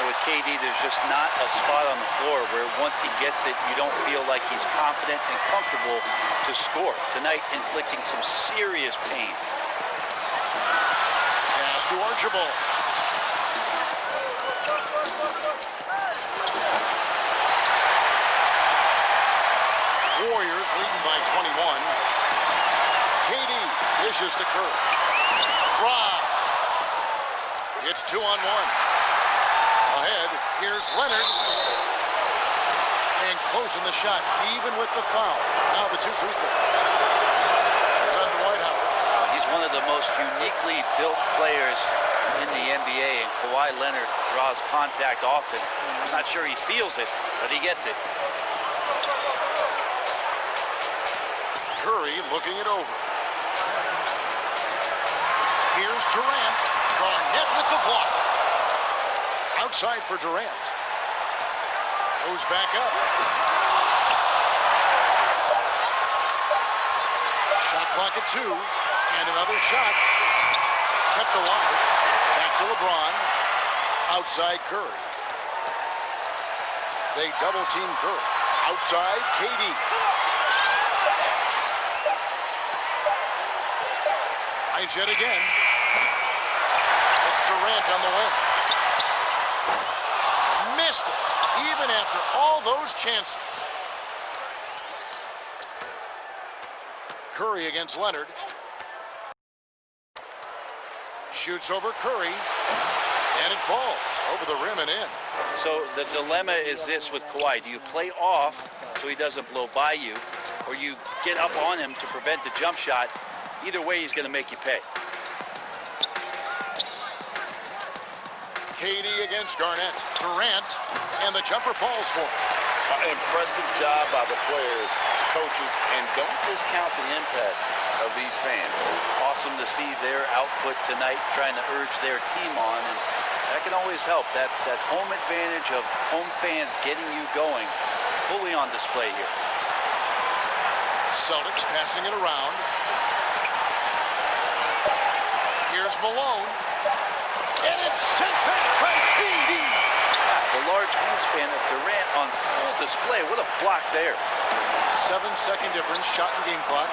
Speaker 7: With KD, there's just not a spot on the floor where once he gets it, you don't feel like he's confident and comfortable to score. Tonight, inflicting some serious pain.
Speaker 3: Pass to Archibald. Warriors leading by 21. KD dishes to Curry. Rob. It's 2-on-1. Ahead, here's Leonard. And closing the shot, even with the foul. Now the 2 free throws. It's on Dwight Howard.
Speaker 7: He's one of the most uniquely built players in the NBA, and Kawhi Leonard draws contact often. I'm not sure he feels it, but he gets it.
Speaker 3: Curry looking it over. Here's Durant. Garnett with the block. Outside for Durant. Goes back up. Shot clock at 2. And another shot. Kept alive. Back to LeBron. Outside Curry. They double team Curry. Outside KD. Nice yet again. It's Durant on the wing. Missed it, even after all those chances. Curry against Leonard. Shoots over Curry, and it falls over the rim and in.
Speaker 7: So the dilemma is this with Kawhi. Do you play off so he doesn't blow by you, or you get up on him to prevent the jump shot? Either way, he's going to make you pay.
Speaker 3: KD against Garnett. Durant, and the jumper falls for him.
Speaker 6: Impressive job by the players, coaches, and don't discount the impact of these fans.
Speaker 7: Awesome to see their output tonight, trying to urge their team on, and that can always help. That home advantage of home fans getting you going, fully on display here.
Speaker 3: Celtics passing it around. Here's Malone. And it's sent back by KD.
Speaker 7: The large wingspan of Durant on full display. What a block there.
Speaker 3: 7-second difference, shot and game clock.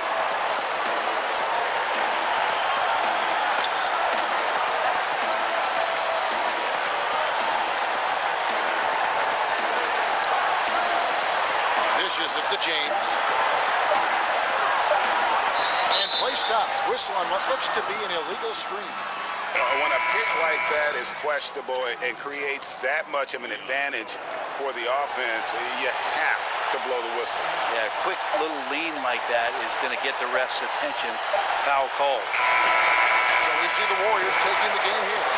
Speaker 3: Dishes it to James. And play stops. Whistle on what looks to be an illegal screen.
Speaker 6: When a pick like that is questionable and creates that much of an advantage for the offense, you have to blow the whistle.
Speaker 7: Yeah, a quick little lean like that is going to get the ref's attention. Foul call.
Speaker 3: So we see the Warriors taking the game here.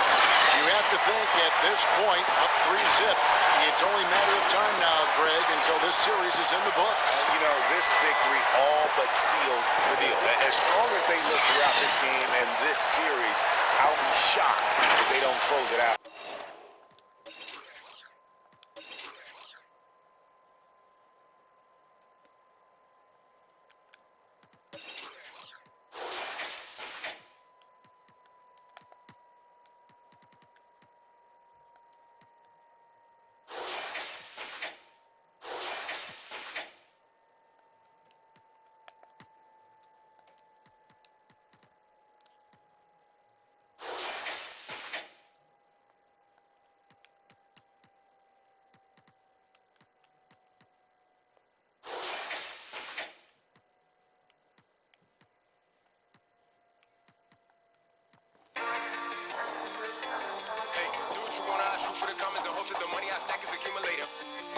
Speaker 3: You have to think at this point, up 3-zip. It's only a matter of time now, Greg, until this series is in the books.
Speaker 6: You know, this victory all but seals the deal. As strong as they look throughout this game and this series, I'll be shocked if they don't close it out.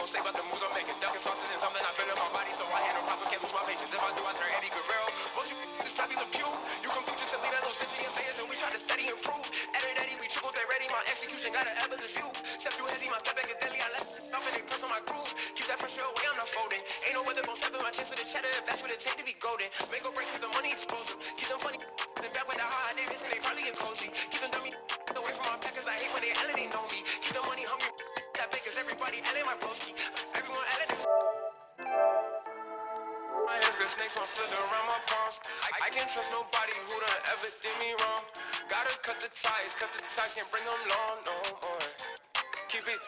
Speaker 1: Say about the moves I'm making, ducking sauces and something I feel in my body, so I handle problems, can't lose my patience. If I do, I turn Eddie Guerrero. Most you is probably the pew. You come through just to lead a little stitching and players, and we try to steady improve. Eddie, we triple that ready, my execution got an evidence view. Step through hezzy, my step back is deadly, I let off and it cuts on my groove. Keep that pressure away, I'm not folding. Ain't no weather gon' step in my chest for the cheddar, if that's what it take to be golden. Make or break, cause the money explosive. Keep them funny, then back with the hard Davis, and they probably get cozy. Keep them dummy away from my pack, cause I hate when they they know me. Keep the money hungry, that big, cause everybody my broski. Everyone my hands got snakes won't slither around my palms. I can't trust nobody who done ever did me wrong. Gotta cut the ties, can't bring them long no more. Keep it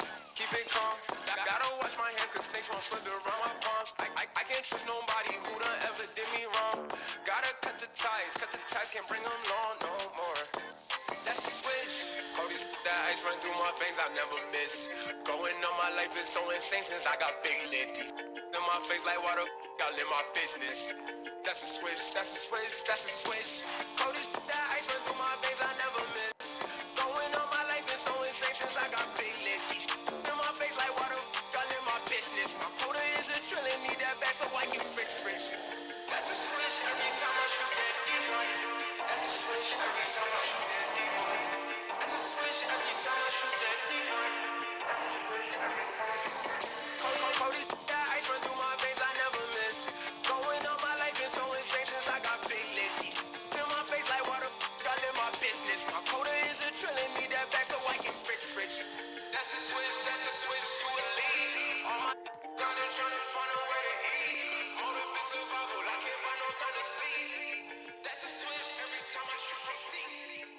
Speaker 1: calm. Gotta watch my hands cause snakes won't slither around my palms. I can't trust nobody who done ever did me wrong. Gotta cut the ties, can't bring them long no more. That's the switch. All this that ice run through my veins, I never miss. Going on my life is so insane since I got big lit. These in my face like water, y'all in my business. That's a switch, that's a switch, that's a switch. All this that ice run through my veins, I never miss. Going on my life is so insane since I got big lit. These in my face like water, y'all in my business. My quota is a trillion, need that back so I can rich. That's a switch every time I shoot that D1. That's a switch every time I shoot that D1. That's a switch every time I shoot that D1. Cold that ice run through my veins, I never miss. Going on my life is so insane since I got big lit. In my face like water, y'all in my business. My quota is a trillion, need that back so I can rich. That's a switch to a lead. All my down there trying to find a way to eat. Motive and survival, I can't find no time to sleep. That's a switch every time I shoot from deep.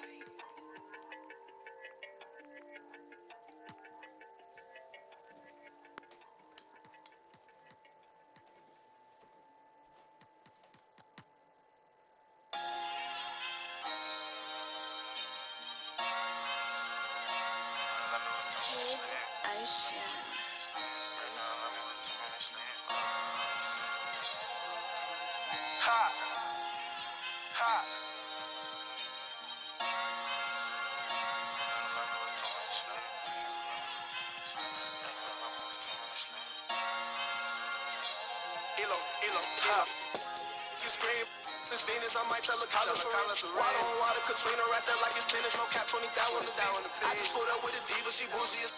Speaker 1: You scream, this Venus, I might tell a college water on water, Katrina right there like it's tennis, no cap, 20,000 on the I just put up with a diva, she bougie as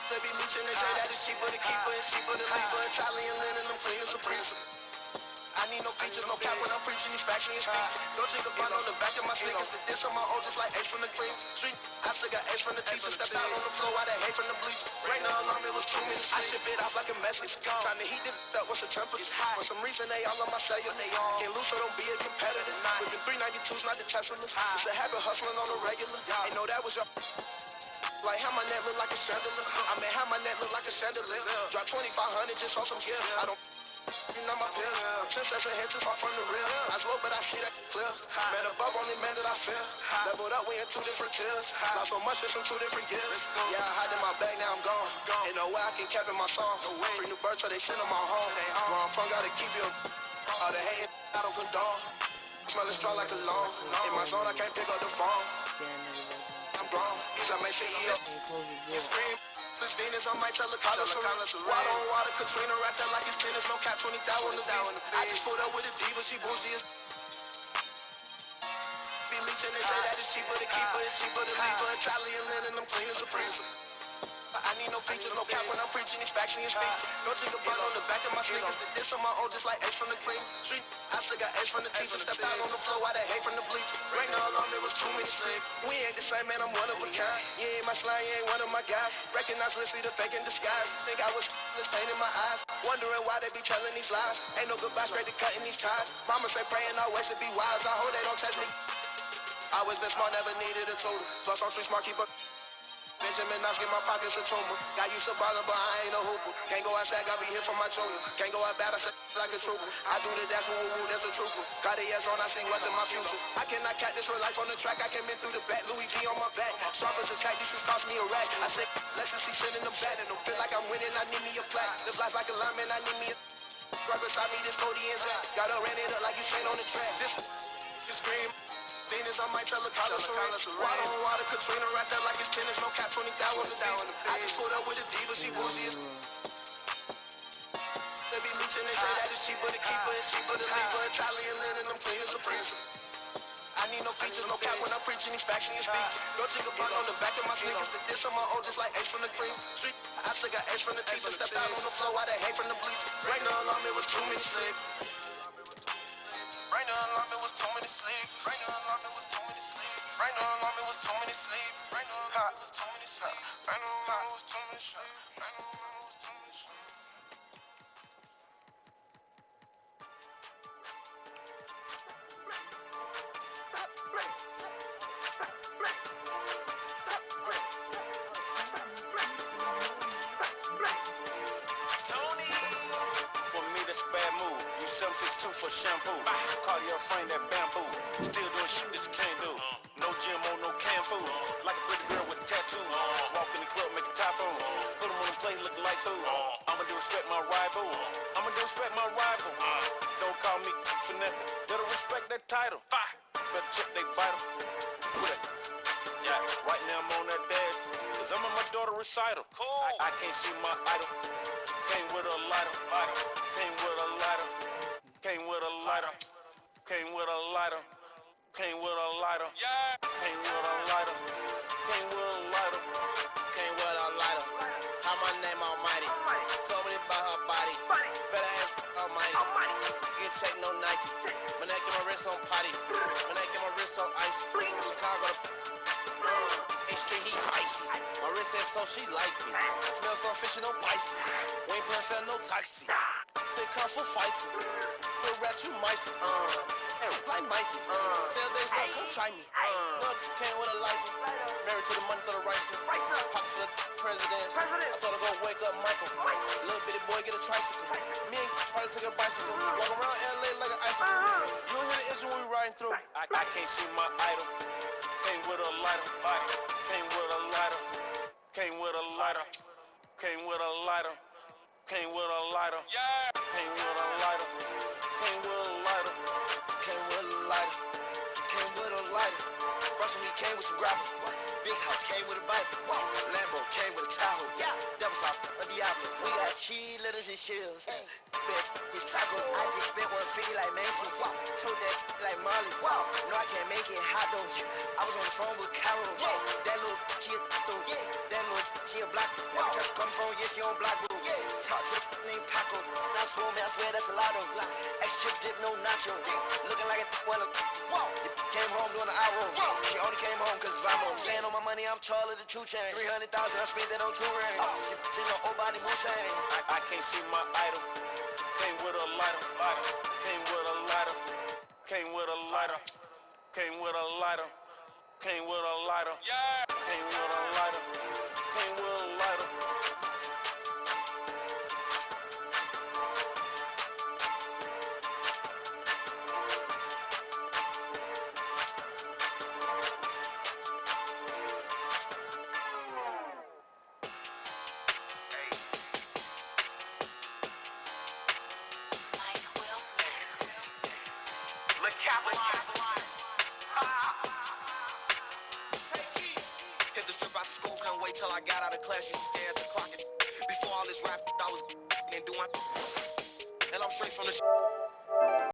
Speaker 1: they be leeching, they say that it's cheaper to keep her, it's cheaper to leave her. Italian linen, I'm clean as a priest. I need no features, no cap when I'm preaching these facts and speaks. No drink a bun on the back of my sneakers. The dish on my own just like H from the clean. Street, I still got H from the teacher. Stepped out on the floor, I had hate from the bleachers. Rain the alarm, it was 2 minutes. I shit bit off like a message. Trying to heat this up, what's the temperature? For some reason, they all on my cellular. Can't lose, so don't be a competitor. Whipping 392s, not the Teslas. It's a habit hustling on the regular. Ain't know that was your... Like how my neck look like a chandelier. I mean, how my neck look like a chandelier. Drop 2,500 just on some gear. I don't... You know my pills. Just as a head too far from the real. I slow, but I see that clear. Man above, only man that I feel. Leveled up, we in 2 different tiers. Lost so much, it's from 2 different gears. Yeah, I hide in my bag, now I'm gone. Ain't no way I can cap in my songs. Free new birds, so they send them my home. Where I'm from, gotta keep you. All the hating, I don't condone. Smelling strong like a long. In my zone, I can't pick up the phone. I'm grown. He's a main CEO. You scream. This Venus, I might tell a college water on water, Katrina right there like it's tennis, no cap, 20,000 on the I just put up with a diva, she bougie as be leeching, they say that it's cheaper to keep her, it's cheaper to leave her. Italian linen, I'm clean as a priest. I need no features, no cap when I'm preaching these facts and speaks. No drink a bun on the back of my sneakers. The dish on my own just like H from the clean. Street, I still got H from the teacher. Stepped out on the floor, I had hate from the bleachers. Rain the alarm, it was 2 minutes sleep. We ain't the same, man, I'm one of a kind. You ain't my slime, you ain't one of my guys. Recognize risky, the fake in disguise. Think I was this pain in my eyes. Wondering why they be telling these lies. Ain't no goodbye, straight to cutting these ties. Mama say praying always to be wise. I hope they don't test me. Always been smart, never needed a tutor. Plus I'm street smart, keep up. Benjamin Knopf, get my pockets a tumor. Got used to bother, but I ain't a hooper. Can't go outside, got be here from my junior. Can't go out bad, I say like a trooper. I do the dash, woo woo, that's a trooper. Cartier's on, I see what in my future. I cannot cat this for life on the track. I came in through the back, Louis V on my back. Sharp as attack, these shoes cost me a rack. I said, let's just see shit in the back. Feel like I'm winning, I need me a plaque. Live life like a lineman, I need me a... Right beside me, this Cody and Zach. Gotta ran it up like you train on the track. This you scream. Venus, I might tell a college water on water, Katrina right there like it's tennis, no cap, 20,000 on the I just put up with a diva, she bougie as they be leeching, they say that it's cheaper to keep her, it's cheaper to leave her. Italian linen, I'm clean as a priest. I need no features, no cap when I'm preaching these facts and speaks. No drink a bun on the back of my sneakers. The dish on my own just like H from the clean. Street, I still got H from the teacher. Stepped out on the floor, I had hate from the bleachers. Rain the alarm, it was 2 minutes sleep. Rain the alarm, it was 2 minutes sleep. Rain the alarm, it was 2 minutes sleep. Rain the alarm, it was 2 minutes sleep. Rain the alarm, it was 2 minutes sleep. Rain the alarm, it was 2 minutes sleep. Rain the alarm, it was 2 minutes sleep.
Speaker 13: Tony! For me, that's a bad move. Use 762 for shampoo. Cartier frame that bamboo. Still doing shit that you can't do. No GMO, no canned food. Like a pretty girl with tattoos. Walk in the club, make a typhoon. Put them on the plate looking like food. I'ma do respect my rival. I'ma do respect my rival. Don't call me for nothing. Better respect that title. Better check they vital. With it. Yeah, right now I'm on that dash. Cause I'm in my daughter recital. I can't see my idol. Came with a lighter. Came with a lighter. Came with a lighter. Came with a lighter. Came with a lighter. Came with a lighter. Came with a lighter.
Speaker 1: Came with a lighter. How my name almighty. Told me about her body. Better ask almighty. You can check no Nike. My neck and my wrist on potty. My neck and my wrist on ice. Chicago. H3 he icy. My wrist says so she like me. I smell some fish and no Pisces. We ain't playing fair, no toxic. They come for fighting. Put rat you mice. Like Mikey. Tell they so come try me. Look, came with a lighter. Married to the money for the rice. Pops to the presidents. I told her go wake up Michael. Little bitty boy get a tricycle. Me and probably took a bicycle. Walk around LA like an icicle. You don't hear the engine when we riding through.
Speaker 13: I can't see my idol. Came with a lighter. Came with a lighter. Came with a lighter. Came with a lighter. Came with a lighter. Came with a lighter. Came with a lighter.
Speaker 1: Came with a lighter. Came with a lighter. Russell, he came with some gravel. Big house came with a Bible. Lambo came with a Tahoe. Devil's House, a Diablo. We got cheese, litters, and shells. Bet it's taco. I just spent 150 like Mason. Told that like Molly. No, I can't make it hot though. I was on the phone with Carol. That little kid though. That little kid block. Every time she come from, yeah, she on block boo. Talk to the named Paco. I swear, man, I swear that's a lot of. Extra dip, no nacho. Looking like a wanna. Came home doing an hour. She only came home cause I'm staying on my money, I'm Charlie the 2 Chain. 300,000, I spent that on 2 rings. She no old body Mustang.
Speaker 13: I can't see my idol. Came with a lighter. Came with a lighter. Came with a lighter. Came with a lighter. Came with a lighter. Yeah. Came with a lighter. Came with a lighter.
Speaker 1: Hit the strip out of school, couldn't wait till I got out of class. Used to stare at the clock. Before all this rap, I was and doing. And I'm straight from the